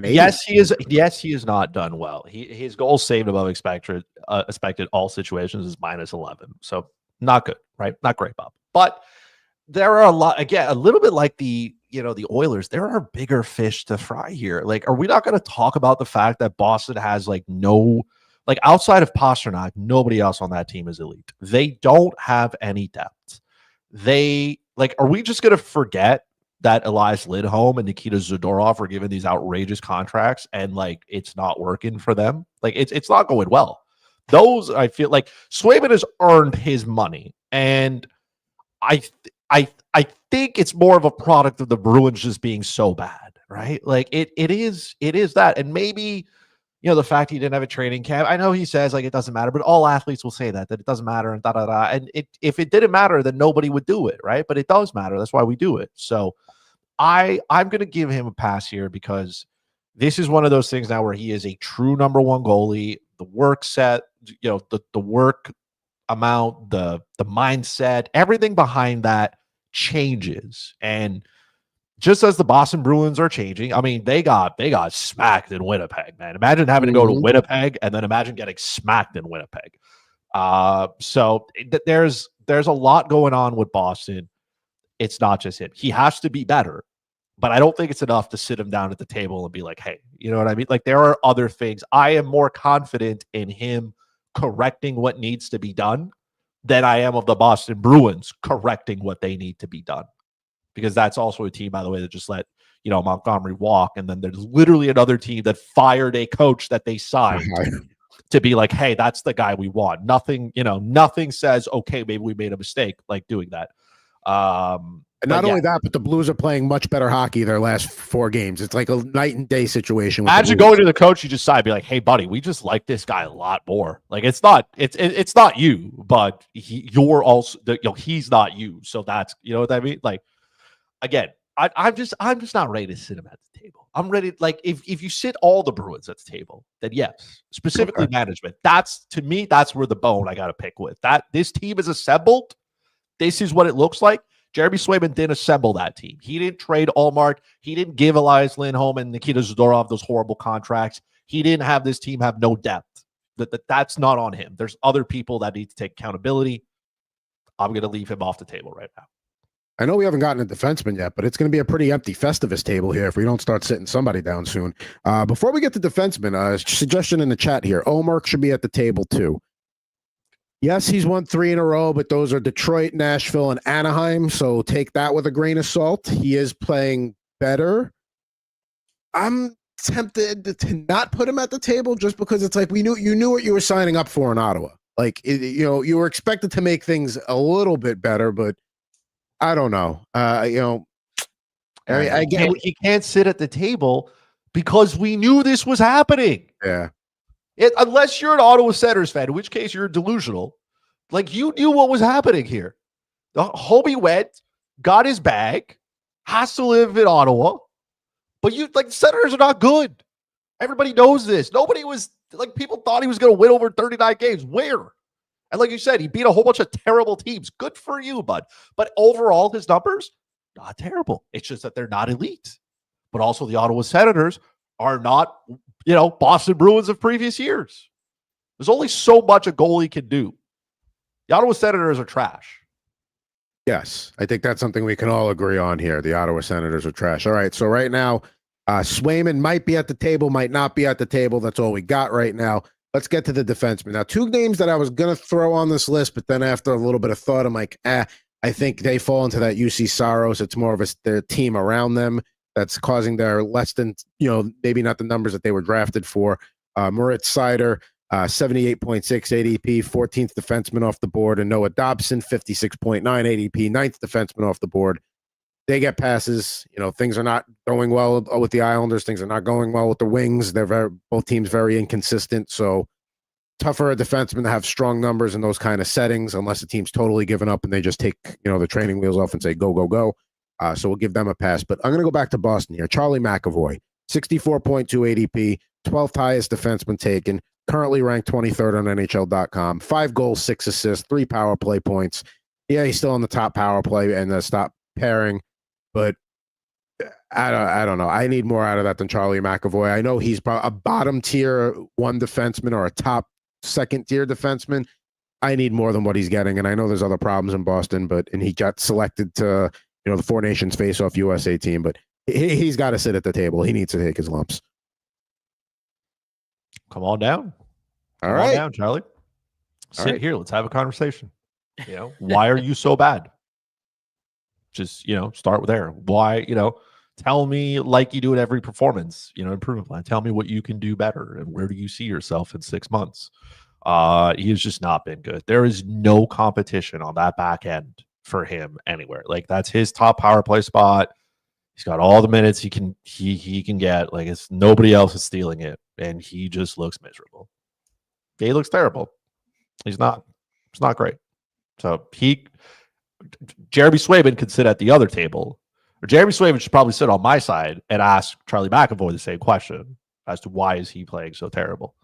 Yes, he is. Yes, he has not done well. His goals saved above expected all situations is -11. So not good, right? Not great, Bob. But there are a little bit like the Oilers. There are bigger fish to fry here. Like, are we not going to talk about the fact that Boston has outside of Pastrnak, nobody else on that team is elite. They don't have any depth. Are we just going to forget that Elias Lindholm and Nikita Zadorov are given these outrageous contracts and it's not working for them? It's not going well. Those, I feel like Swayman has earned his money, and I think it's more of a product of the Bruins just being so bad, right? It is that, and maybe the fact he didn't have a training camp. I know he says it doesn't matter, but all athletes will say that it doesn't matter and da da da. And if it didn't matter, then nobody would do it, right? But it does matter. That's why we do it. So I'm going to give him a pass here because this is one of those things now where he is a true number one goalie. The work set, the work amount, the mindset, everything behind that changes. And just as the Boston Bruins are changing, I mean, they got smacked in Winnipeg, man. Imagine having to go to Winnipeg and then imagine getting smacked in Winnipeg. So there's a lot going on with Boston. It's not just him. He has to be better, but I don't think it's enough to sit him down at the table and be like, hey, you know what I mean? Like, there are other things. I am more confident in him correcting what needs to be done than I am of the Boston Bruins correcting what they need to be done. Because that's also a team, by the way, that just let, Montgomery walk. And then there's literally another team that fired a coach that they signed to be like, hey, that's the guy we want. Nothing says, okay, maybe we made a mistake, like doing that. And not only that, but the Blues are playing much better hockey their last 4 games. It's like a night and day situation. Imagine going to the coach you just signed, be like, hey, buddy, we just like this guy a lot more. Like, it's not you, but you're also, he's not you. So that's, you know what I mean? Like, again, I'm just not ready to sit him at the table. I'm ready. Like, if you sit all the Bruins at the table, then yes, specifically management. To me, that's where the bone I got to pick with. That this team is assembled. This is what it looks like. Jeremy Swayman didn't assemble that team. He didn't trade Allmark. He didn't give Elias Lindholm and Nikita Zadorov those horrible contracts. He didn't have this team have no depth. That's not on him. There's other people that need to take accountability. I'm going to leave him off the table right now. I know we haven't gotten a defenseman yet, but it's going to be a pretty empty Festivus table here if we don't start sitting somebody down soon. Before we get to defenseman, suggestion in the chat here. Allmark should be at the table too. Yes, he's won 3 in a row, but those are Detroit, Nashville, and Anaheim. So take that with a grain of salt. He is playing better. I'm tempted to not put him at the table just because it's like you knew what you were signing up for in Ottawa. Like, you were expected to make things a little bit better, but I don't know. He can't sit at the table because we knew this was happening. Yeah. Unless you're an Ottawa Senators fan, in which case you're delusional. Like, you knew what was happening here. The homie went, got his bag, has to live in Ottawa. But the Senators are not good. Everybody knows this. Nobody was people thought he was going to win over 39 games. Where? And like you said, he beat a whole bunch of terrible teams. Good for you, bud. But overall, his numbers, not terrible. It's just that they're not elite. But also the Ottawa Senators are not, Boston Bruins of previous years. There's only so much a goalie can do. The Ottawa Senators are trash. Yes, I think that's something we can all agree on here. The Ottawa Senators are trash. All right, so right now, Swayman might be at the table, might not be at the table. That's all we got right now. Let's get to the defenseman. Now, 2 names that I was going to throw on this list, but then after a little bit of thought, I'm like, I think they fall into that UC Saros. It's more of their team around them that's causing their less than, maybe not the numbers that they were drafted for. Moritz Seider, 78.6 ADP, 14th defenseman off the board, and Noah Dobson, 56.9 ADP, 9th defenseman off the board. They get passes. Things are not going well with the Islanders. Things are not going well with the Wings. They're both teams very inconsistent. So tough for a defenseman to have strong numbers in those kind of settings, unless the team's totally given up and they just take the training wheels off and say go go go. So we'll give them a pass. But I'm going to go back to Boston here. Charlie McAvoy, 64.2 ADP, 12th highest defenseman taken. Currently ranked 23rd on NHL.com. 5 goals, 6 assists, 3 power play points. Yeah, he's still on the top power play and the top pairing. But I don't know. I need more out of that than Charlie McAvoy. I know he's probably a bottom tier 1 defenseman or a top 2nd tier defenseman. I need more than what he's getting. And I know there's other problems in Boston, and he got selected to the 4 Nations face-off USA team. But he's got to sit at the table. He needs to take his lumps. Come on down. All right, down, Charlie. Sit here. Let's have a conversation. Why are you so bad? Just, start there. Why, tell me like you do at every performance, improvement plan. Tell me what you can do better and where do you see yourself in 6 months? He has just not been good. There is no competition on that back end for him anywhere. Like, that's his top power play spot. He's got all the minutes he can get. Like, it's nobody else is stealing it. And he just looks miserable. He looks terrible. It's not great. So Jeremy Swayman could sit at the other table, Jeremy Swayman should probably sit on my side and ask Charlie McAvoy the same question as to why is he playing so terrible.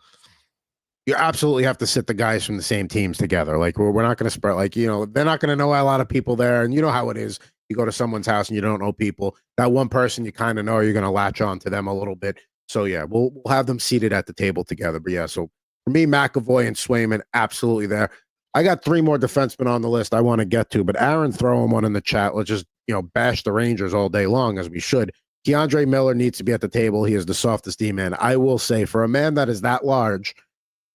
You absolutely have to sit the guys from the same teams together. Like we're not going to spread, like, they're not going to know a lot of people there. And you know how it is. You go to someone's house and you don't know people. That one person you kind of know, you're going to latch on to them a little bit. So yeah, we'll have them seated at the table together. But yeah, so for me, McAvoy and Swayman, absolutely there. I got 3 more defensemen on the list I want to get to, but Aaron, throw them one in the chat. Let's just, bash the Rangers all day long, as we should. Keandre Miller needs to be at the table. He is the softest D-man. I will say, for a man that is that large,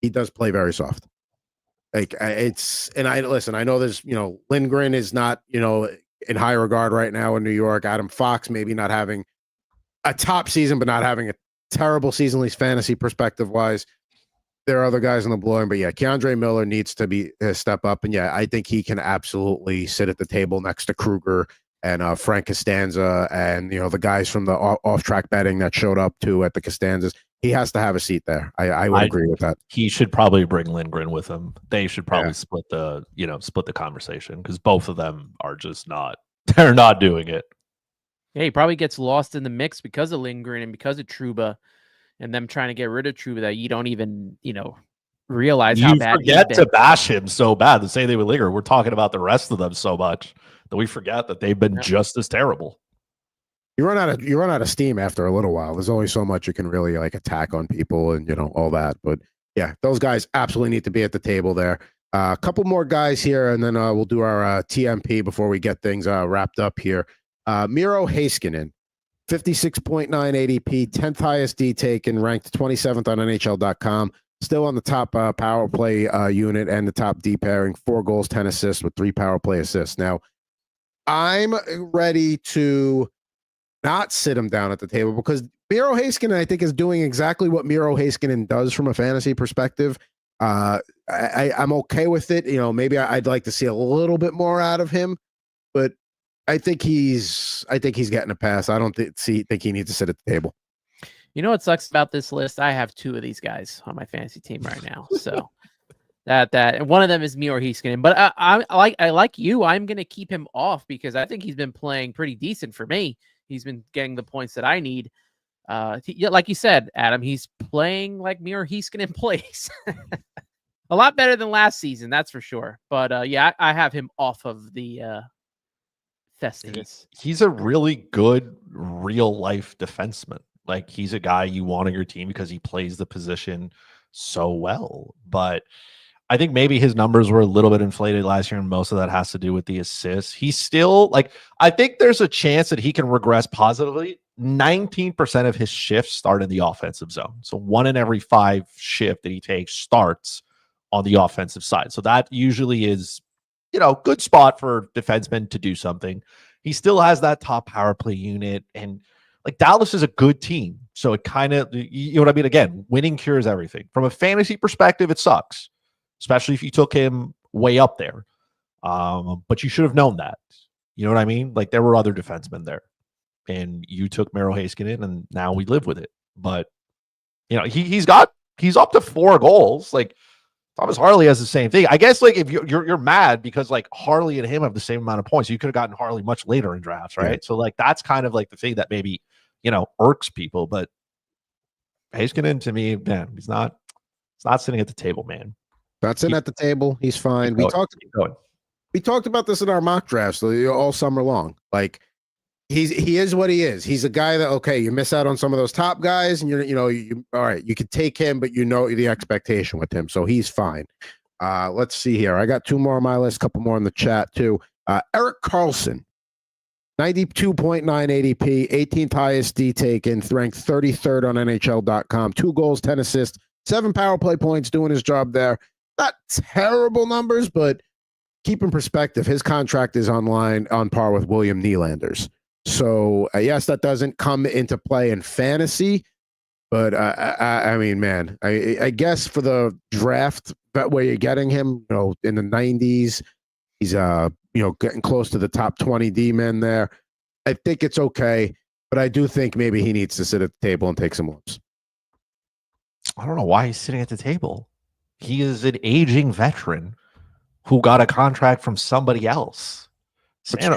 he does play very soft. Like I know there's, Lindgren is not, in high regard right now in New York. Adam Fox maybe not having a top season, but not having a terrible season, at least fantasy perspective wise. There are other guys in the blue line, but yeah, Keandre Miller needs to be step up. And yeah, I think he can absolutely sit at the table next to Kruger and Frank Costanza and, the guys from the off-track betting that showed up too at the Costanzas. He has to have a seat there. I would agree with that. He should probably bring Lindgren with him. They should probably split the conversation, because both of them are just they're not doing it. Yeah, he probably gets lost in the mix because of Lindgren and because of Trouba and them trying to get rid of Trouba, that you don't even, realize how bad he's been. You forget to bash him so bad to say they would linger. We're talking about the rest of them so much that we forget that they've been just as terrible. You run out of steam after a little while. There's only so much you can really attack on people and all that. But yeah, those guys absolutely need to be at the table there. A couple more guys here, and then we'll do our TMP before we get things wrapped up here. Miro Heiskanen, 56.9 ADP, 10th highest D taken, ranked 27th on NHL.com. Still on the top power play unit and the top D pairing, 4 goals, 10 assists with 3 power play assists. Now, I'm ready to not sit him down at the table, because Miro Heiskanen, I think, is doing exactly what Miro Heiskanen does from a fantasy perspective. I'm okay with it. Maybe I'd like to see a little bit more out of him, but I think he's getting a pass. I don't think he needs to sit at the table. You know what sucks about this list? I have 2 of these guys on my fantasy team right now. So that one of them is Miro Heiskanen, but I like you. I'm going to keep him off because I think he's been playing pretty decent for me. He's been getting the points that I need. Like you said, Adam, he's playing like Miro Heiskanen plays. A lot better than last season, that's for sure. But I have him off of the Festivus. He's a really good real life defenseman. Like, he's a guy you want on your team because he plays the position so well. But I think maybe his numbers were a little bit inflated last year, and most of that has to do with the assists. He's still I think there's a chance that he can regress positively. 19% of his shifts start in the offensive zone. So 1 in every 5 shift that he takes starts on the offensive side. So that usually is, good spot for defensemen to do something. He still has that top power play unit, and Dallas is a good team. So it kind of, you know what I mean? Again, winning cures everything. From a fantasy perspective, it sucks, especially if you took him way up there. But you should have known that. You know what I mean? There were other defensemen there, and you took Miro Heiskanen, and now we live with it. But he's up to 4 goals. Thomas Harley has the same thing. I guess if you're mad because Harley and him have the same amount of points. You could have gotten Harley much later in drafts, right? Yeah. So that's kind of the thing that maybe irks people. But Heiskanen, to me, man, he's not sitting at the table, man. Not sitting at the table. He's fine. We talked about this in our mock drafts all summer long. He is what he is. He's a guy that, you miss out on some of those top guys, and you all right, you could take him, but the expectation with him, so he's fine. Let's see here. I got 2 more on my list, a couple more in the chat too. Erik Karlsson, 92.9 ADP, 18th highest D taken, ranked 33rd on NHL.com, 2 goals, 10 assists, 7 power play points, doing his job there. Not terrible numbers, but keep in perspective, his contract is on par with William Nylander's. So yes, that doesn't come into play in fantasy, but I mean, man, I guess for the draft that where you're getting him, in the 90s, he's getting close to the top 20 D-men there. I think it's okay, but I do think maybe he needs to sit at the table and take some lumps. I don't know why he's sitting at the table. He is an aging veteran who got a contract from somebody else. San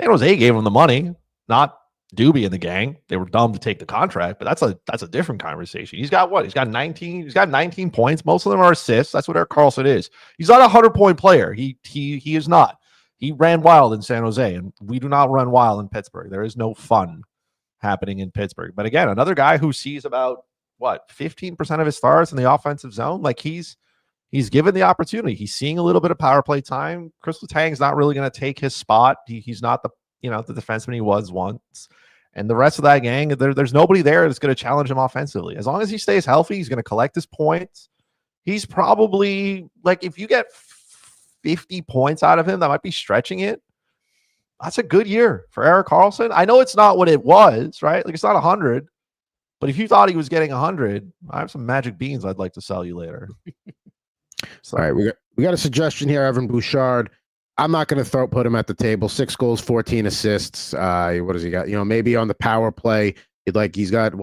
Jose gave him the money. not Doobie and the gang. They were dumb to take the contract, but that's a different conversation. He's got what? He's got 19. He's got 19 points. Most of them are assists. That's what Erik Karlsson is. He's not a 100-point player. He is not. He ran wild in San Jose, and we do not run wild in Pittsburgh. There is no fun happening in Pittsburgh. But again, another guy who sees about 15% of his stars in the offensive zone. Like he's given the opportunity. He's seeing a little bit of power play time. Chris Letang's not really going to take his spot. He's not the defenseman he was once. And the rest of that gang, there's nobody there that's going to challenge him offensively. As long as he stays healthy, he's going to collect his points. He's probably, like, if you get 50 points out of him, that might be stretching it. That's a good year for Erik Karlsson. I know it's not what it was, right? Like, it's not 100. But if you thought he was getting 100, I have some magic beans I'd like to sell you later. All right, we got a suggestion here, Evan Bouchard. I'm not going to put him at the table. 6 goals, 14 assists. What does he got? Maybe on the power play, he's got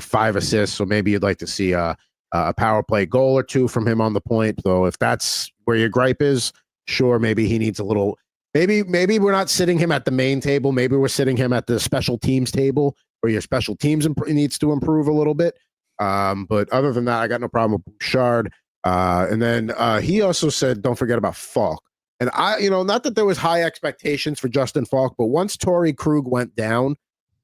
5 assists. So maybe you'd like to see a power play goal or 2 from him on the point. Though if that's where your gripe is, sure, maybe he needs a little. Maybe we're not sitting him at the main table. Maybe we're sitting him at the special teams table, where your special teams needs to improve a little bit. But other than that, I got no problem with Bouchard. And then he also said, don't forget about Falk. And not that there was high expectations for Justin Falk, but once Torrey Krug went down,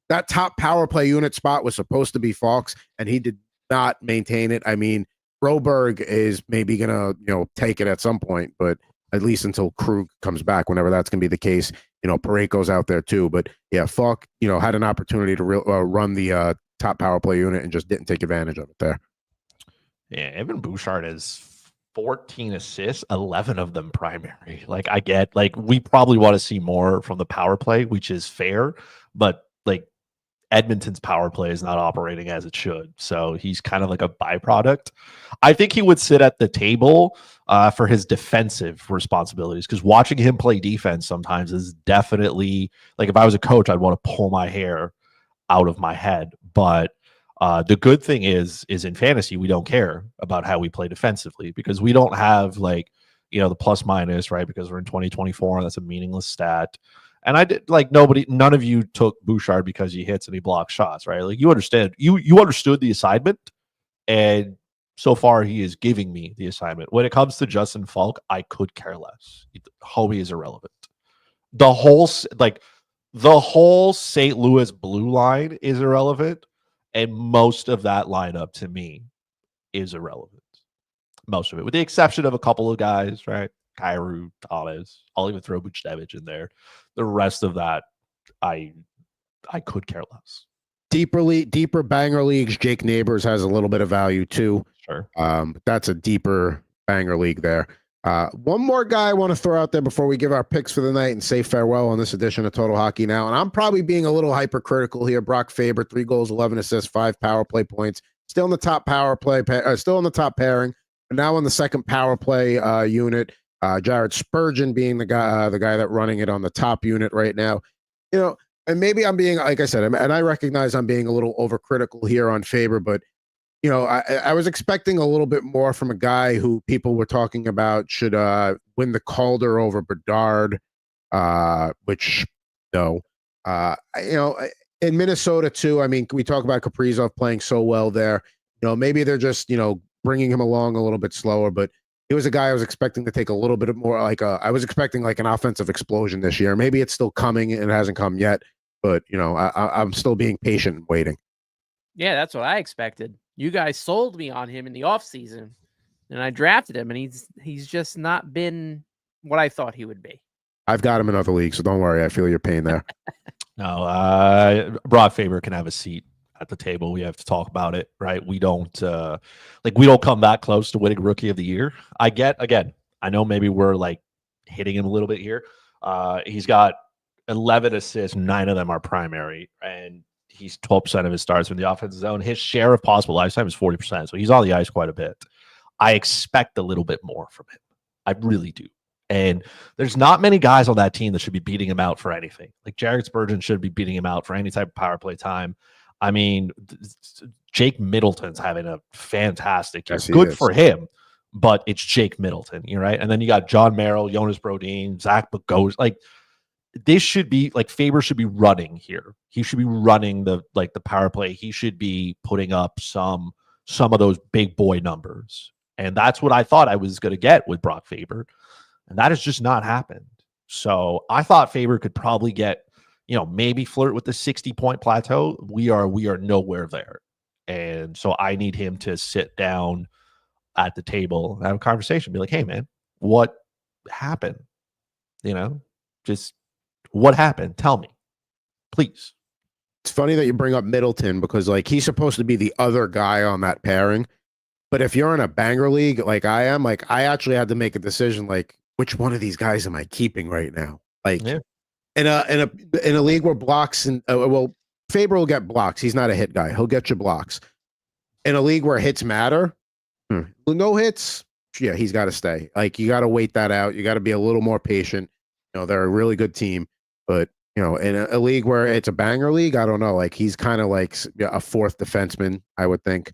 that top power play unit spot was supposed to be Falk's, and he did not maintain it. I mean, Broberg is maybe going to, take it at some point, but at least until Krug comes back, whenever that's going to be the case. Parayko's out there too. But yeah, Falk, had an opportunity to run the top power play unit and just didn't take advantage of it there. Yeah, Evan Bouchard has 14 assists, 11 of them primary. Like, I get, like, we probably want to see more from the power play, which is fair, but like Edmonton's power play is not operating as it should. So he's kind of like a byproduct. I think he would sit at the table for his defensive responsibilities, because watching him play defense sometimes is definitely, like, if I was a coach, I'd want to pull my hair out of my head. But the good thing is in fantasy, we don't care about how we play defensively, because we don't have, like, the plus minus, right? Because we're in 2024 and that's a meaningless stat. And I did, like, none of you took Bouchard because he hits and he blocks shots, right? Like, you understood the assignment, and so far he is giving me the assignment. When it comes to Justin Falk, I could care less. Hobie is irrelevant. The whole St. Louis blue line is irrelevant. And most of that lineup, to me, is irrelevant. Most of it, with the exception of a couple of guys, right? Kyrou, Thomas. I'll even throw Buchnevich in there. The rest of that, I could care less. Deeper banger leagues, Jake Neighbors has a little bit of value too. Sure. That's a deeper banger league there. One more guy I want to throw out there before we give our picks for the night and say farewell on this edition of Total Hockey Now. And I'm probably being a little hypercritical here. Brock Faber, 3 goals, 11 assists, 5 power play points. Still in the top power play, still in the top pairing, but now in the second power play unit. Jared Spurgeon being the guy that running it on the top unit right now. And maybe I'm being, like I said, and I recognize I'm being a little overcritical here on Faber, but I was expecting a little bit more from a guy who people were talking about should win the Calder over Bedard, which no. In Minnesota too. I mean, we talk about Kaprizov playing so well there. Maybe they're just bringing him along a little bit slower, but he was a guy I was expecting to take a little bit more. I was expecting like an offensive explosion this year. Maybe it's still coming and it hasn't come yet, but I'm still being patient and waiting. Yeah, that's what I expected. You guys sold me on him in the offseason, and I drafted him, and he's just not been what I thought he would be. I've got him in other leagues, so don't worry. I feel your pain there. No, Brock Faber can have a seat at the table. We have to talk about it, right? We don't come that close to winning Rookie of the Year. I know maybe we're like hitting him a little bit here. He's got 11 assists, 9 of them are primary, and he's 12% of his starts from the offensive zone. His share of possible lifetime is 40%, so he's on the ice quite a bit. I expect a little bit more from him. I really do. And there's not many guys on that team that should be beating him out for anything. Like Jared Spurgeon should be beating him out for any type of power play time. I mean, Jake Middleton's having a fantastic year. Yes, good for him, but it's Jake Middleton, you're right. And then you got John Merrill, Jonas Brodin, Zach Bogosian. Like, this should be like Faber should be running here. He should be running the power play. He should be putting up some of those big boy numbers. And that's what I thought I was going to get with Brock Faber. And that has just not happened. So I thought Faber could probably get, maybe flirt with the 60-point plateau. We are nowhere there. And so I need him to sit down at the table and have a conversation. Be like, hey, man, what happened? Just what happened? Tell me, please. It's funny that you bring up Middleton because, like, he's supposed to be the other guy on that pairing. But if you're in a banger league like I am, like, I actually had to make a decision, like, which one of these guys am I keeping right now? Like, in a league where blocks and Faber will get blocks. He's not a hit guy. He'll get you blocks. In a league where hits matter, no hits. Yeah, he's got to stay. Like, you got to wait that out. You got to be a little more patient. They're a really good team, but in a league where it's a banger league, I don't know. Like, he's kind of like a fourth defenseman, I would think.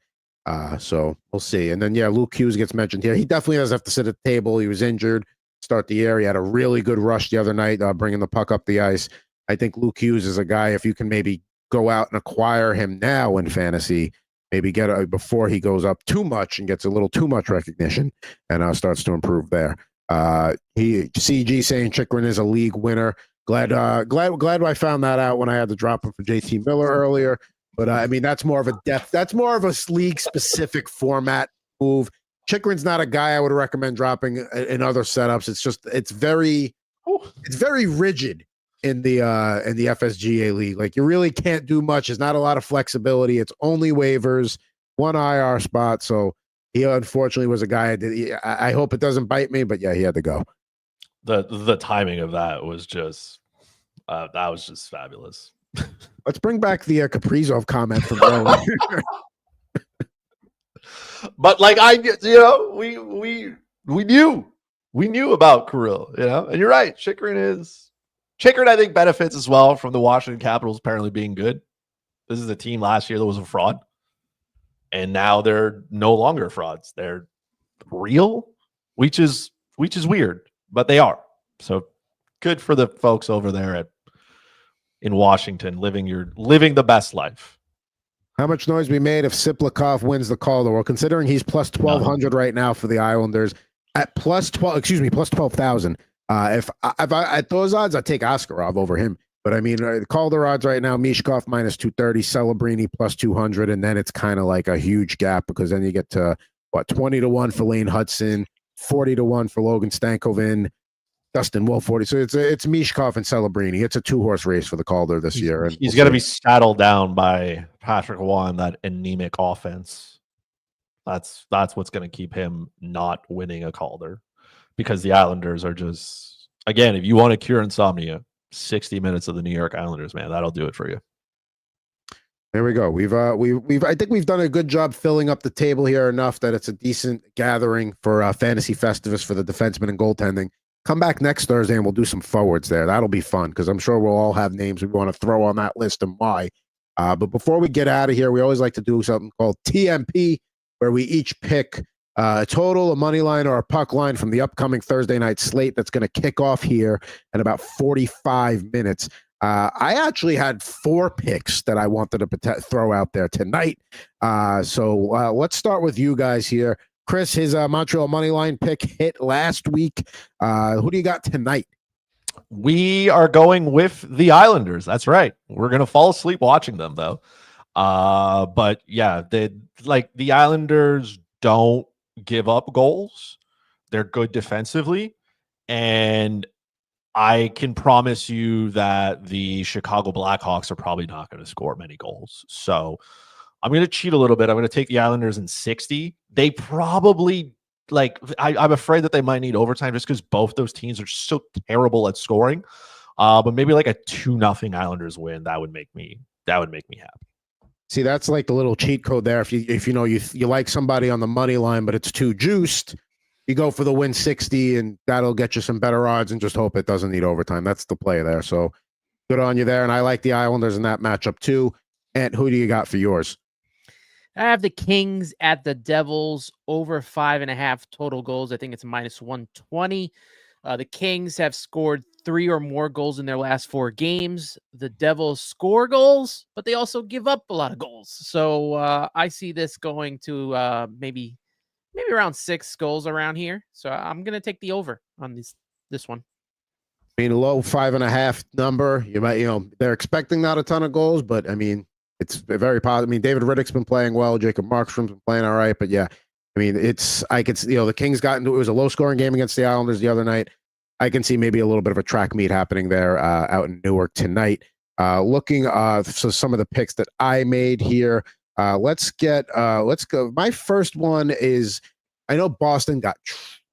So we'll see. And then, Luke Hughes gets mentioned here. He definitely does have to sit at the table. He was injured, start the year. He had a really good rush the other night, bringing the puck up the ice. I think Luke Hughes is a guy, if you can maybe go out and acquire him now in fantasy, maybe get before he goes up too much and gets a little too much recognition and starts to improve there. CG saying Chychrun is a league winner. Glad I found that out when I had to drop him for JT Miller earlier. But I mean, that's more of a depth. That's more of a league specific format move. Chychrun's not a guy I would recommend dropping in other setups. It's very rigid in the FSGA league. Like, you really can't do much. There's not a lot of flexibility. It's only waivers, one IR spot. So he unfortunately was a guy. I hope it doesn't bite me, but he had to go. The timing of that was just fabulous. Let's bring back the Kaprizov comment from earlier. But like we knew about Kirill, and you're right. Chychrun, I think, benefits as well from the Washington Capitals apparently being good. This is a team last year that was a fraud, and now they're no longer frauds. They're real, which is weird, but they are. So good for the folks over there in Washington living the best life. How much noise we made if Siplikov wins the Calder? Well, considering he's plus 1,200 right now for the Islanders at plus 12,000. If at those odds, I'd take Askarov over him. But I mean, Calder odds right now, Mishkov minus 230, Celebrini plus 200, and then it's kind of like a huge gap because then you get to 20-1 for Lane Hudson, 40-1 for Logan Stankoven, Dustin Wolf 40. So it's Mishkov and Celebrini. It's a 2-horse race for the Calder this year. And he's going to be saddled down by Patrick Roy, that anemic offense. That's what's going to keep him not winning a Calder, because the Islanders are just, again, if you want to cure insomnia, 60 minutes of the New York Islanders, man, that'll do it for you. There we go. I think we've done a good job filling up the table here enough that it's a decent gathering for Fantasy Festivus for the defensemen and goaltending. Come back next Thursday and we'll do some forwards there. That'll be fun because I'm sure we'll all have names we want to throw on that list and why. But before we get out of here, we always like to do something called TMP, where we each pick a total, a money line, or a puck line from the upcoming Thursday night slate that's going to kick off here in about 45 minutes. I actually had 4 picks that I wanted to throw out there tonight. So let's start with you guys here. Chris, his Montreal Moneyline pick hit last week. Who do you got tonight? We are going with the Islanders. That's right. We're going to fall asleep watching them, though. But yeah, the Islanders don't give up goals. They're good defensively. And I can promise you that the Chicago Blackhawks are probably not going to score many goals. So I'm going to cheat a little bit. I'm going to take the Islanders in 60. They probably, I'm afraid that they might need overtime just because both those teams are so terrible at scoring. But maybe like a 2-0 Islanders win, that would make me happy. See, that's like the little cheat code there. If you like somebody on the money line, but it's too juiced, you go for the win 60, and that'll get you some better odds, and just hope it doesn't need overtime. That's the play there. So good on you there. And I like the Islanders in that matchup too. And who do you got for yours? I have the Kings at the Devils over 5.5 total goals. I think it's minus 120. The Kings have scored 3 or more goals in their last 4 games. The Devils score goals, but they also give up a lot of goals. So I see this going to maybe around 6 goals around here. So I'm going to take the over on this one. I mean, a low 5.5 number. You might, they're expecting not a ton of goals, but I mean, it's very positive. I mean, David Riddick's been playing well. Jacob Markstrom's been playing all right, but yeah, I mean, I could see, the Kings got into it was a low scoring game against the Islanders the other night. I can see maybe a little bit of a track meet happening there out in Newark tonight. Looking so some of the picks that I made here. Let's go. My first one is, I know Boston got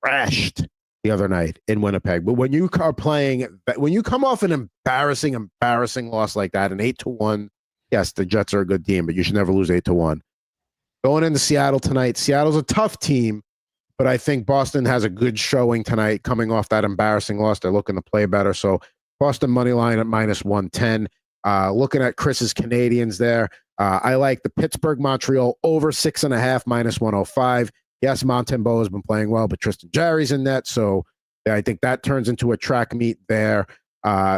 trashed the other night in Winnipeg, but when you come off an embarrassing loss like that, an 8-1, yes, the Jets are a good team, but you should never lose 8-1. Going into Seattle tonight, Seattle's a tough team, but I think Boston has a good showing tonight coming off that embarrassing loss. They're looking to play better. So Boston money line at -110. Looking at Chris's Canadians there. I like the Pittsburgh Montreal over 6.5 -105. Yes, Montembeau has been playing well, but Tristan Jarry's in net. So I think that turns into a track meet there.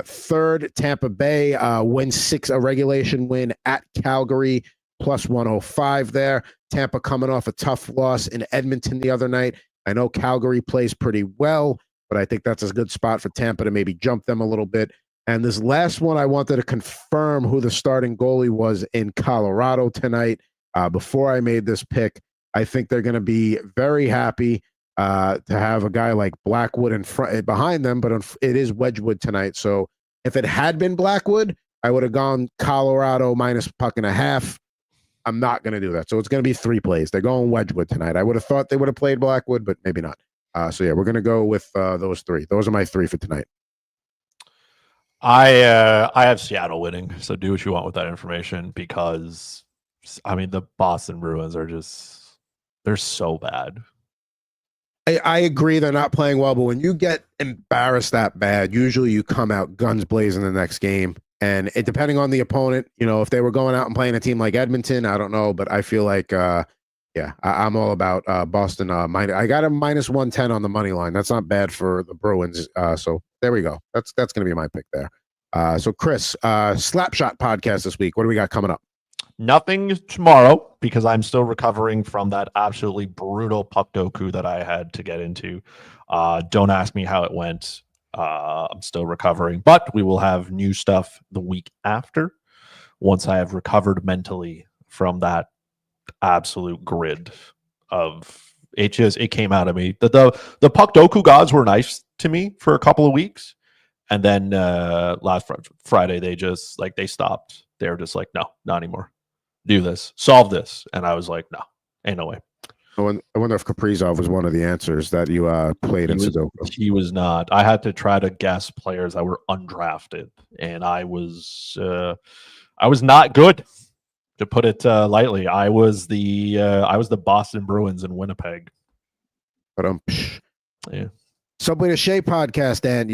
Third, Tampa Bay wins 6, a regulation win at Calgary, +105 there. Tampa coming off a tough loss in Edmonton the other night. I know Calgary plays pretty well, but I think that's a good spot for Tampa to maybe jump them a little bit. And this last one, I wanted to confirm who the starting goalie was in Colorado tonight. Before I made this pick, I think they're going to be very happy to have a guy like Blackwood in front behind them, but it is Wedgwood tonight. So if it had been Blackwood, I would have gone Colorado -1.5. I'm not going to do that. So it's going to be 3 plays. They're going Wedgwood tonight. I would have thought they would have played Blackwood, but maybe not. So yeah, we're going to go with those 3. Those are my 3 for tonight. I have Seattle winning, so do what you want with that information, because I mean the Boston Bruins are they're so bad. I agree they're not playing well, but when you get embarrassed that bad, usually you come out guns blazing the next game. And depending on the opponent, if they were going out and playing a team like Edmonton, I don't know, but I feel like, I'm all about Boston. I got a -110 on the money line. That's not bad for the Bruins. So there we go. That's going to be my pick there. So Chris, Slapshot podcast this week. What do we got coming up? Nothing tomorrow, because I'm still recovering from that absolutely brutal puck doku that I had to get into. Don't ask me how it went. I'm still recovering, but we will have new stuff the week after, once I have recovered mentally from that absolute grid of it. It came out of me. The puck doku gods were nice to me for a couple of weeks, and then last Friday they stopped. They were just like, no, not anymore. Do this, solve this, and I was like, no, ain't no way. I wonder if Kaprizov was one of the answers that you played in Sudoku. He was not. I had to try to guess players that were undrafted, and I was not good, to put it lightly. I was the Boston Bruins in Winnipeg. But yeah. Subway to Shea podcast, and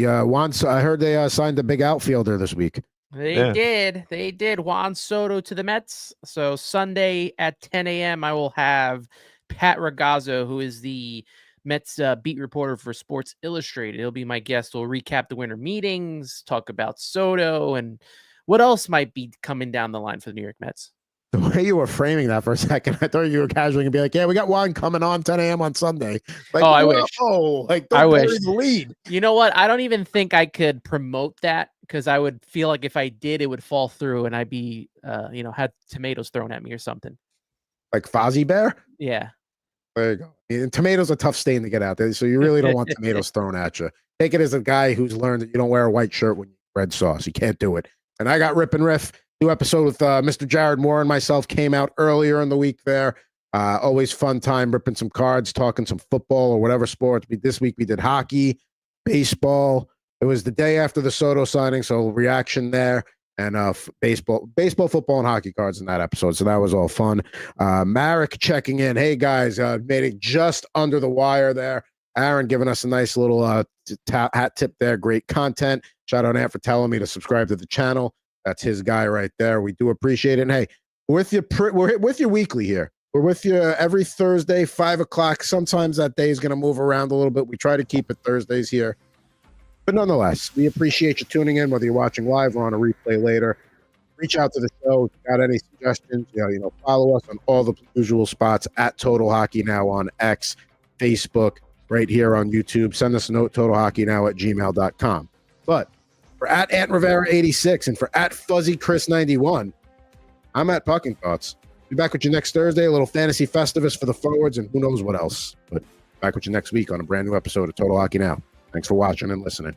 I heard they signed a big outfielder this week. They did. Juan Soto to the Mets. So Sunday at 10 a.m. I will have Pat Ragazzo, who is the Mets beat reporter for Sports Illustrated. He'll be my guest. We'll recap the winter meetings, talk about Soto, and what else might be coming down the line for the New York Mets. The way you were framing that for a second, I thought you were casually going to be like, yeah, we got Juan coming on 10 a.m. on Sunday. Like, I wish. Oh, like, don't bury the lead. You know what? I don't even think I could promote that, because I would feel like if I did, it would fall through and I'd be, had tomatoes thrown at me or something. Like Fozzie Bear? Yeah. There you go. And tomatoes are a tough stain to get out there, so you really don't want tomatoes thrown at you. Take it as a guy who's learned that you don't wear a white shirt when you eat red sauce. You can't do it. And I got Rip and Riff. New episode with Mr. Jared Moore and myself came out earlier in the week there. Always fun time ripping some cards, talking some football or whatever sports. This week we did hockey, baseball. It was the day after the Soto signing, so reaction there. And baseball, football, and hockey cards in that episode. So that was all fun. Marek checking in. Hey, guys, made it just under the wire there. Aaron giving us a nice little hat tip there. Great content. Shout out Ant for telling me to subscribe to the channel. That's his guy right there. We do appreciate it. And hey, we're with you weekly here. We're with you every Thursday, 5 o'clock. Sometimes that day is going to move around a little bit. We try to keep it Thursdays here. But nonetheless, we appreciate you tuning in, whether you're watching live or on a replay later. Reach out to the show if you got any suggestions. Follow us on all the usual spots at Total Hockey Now on X, Facebook, right here on YouTube. Send us a note, totalhockeynow@gmail.com. But for at Ant Rivera 86 and for at Fuzzy Chris 91, I'm at Pucking Thoughts. Be back with you next Thursday, a little Fantasy Festivus for the forwards, and who knows what else. But back with you next week on a brand new episode of Total Hockey Now. Thanks for watching and listening.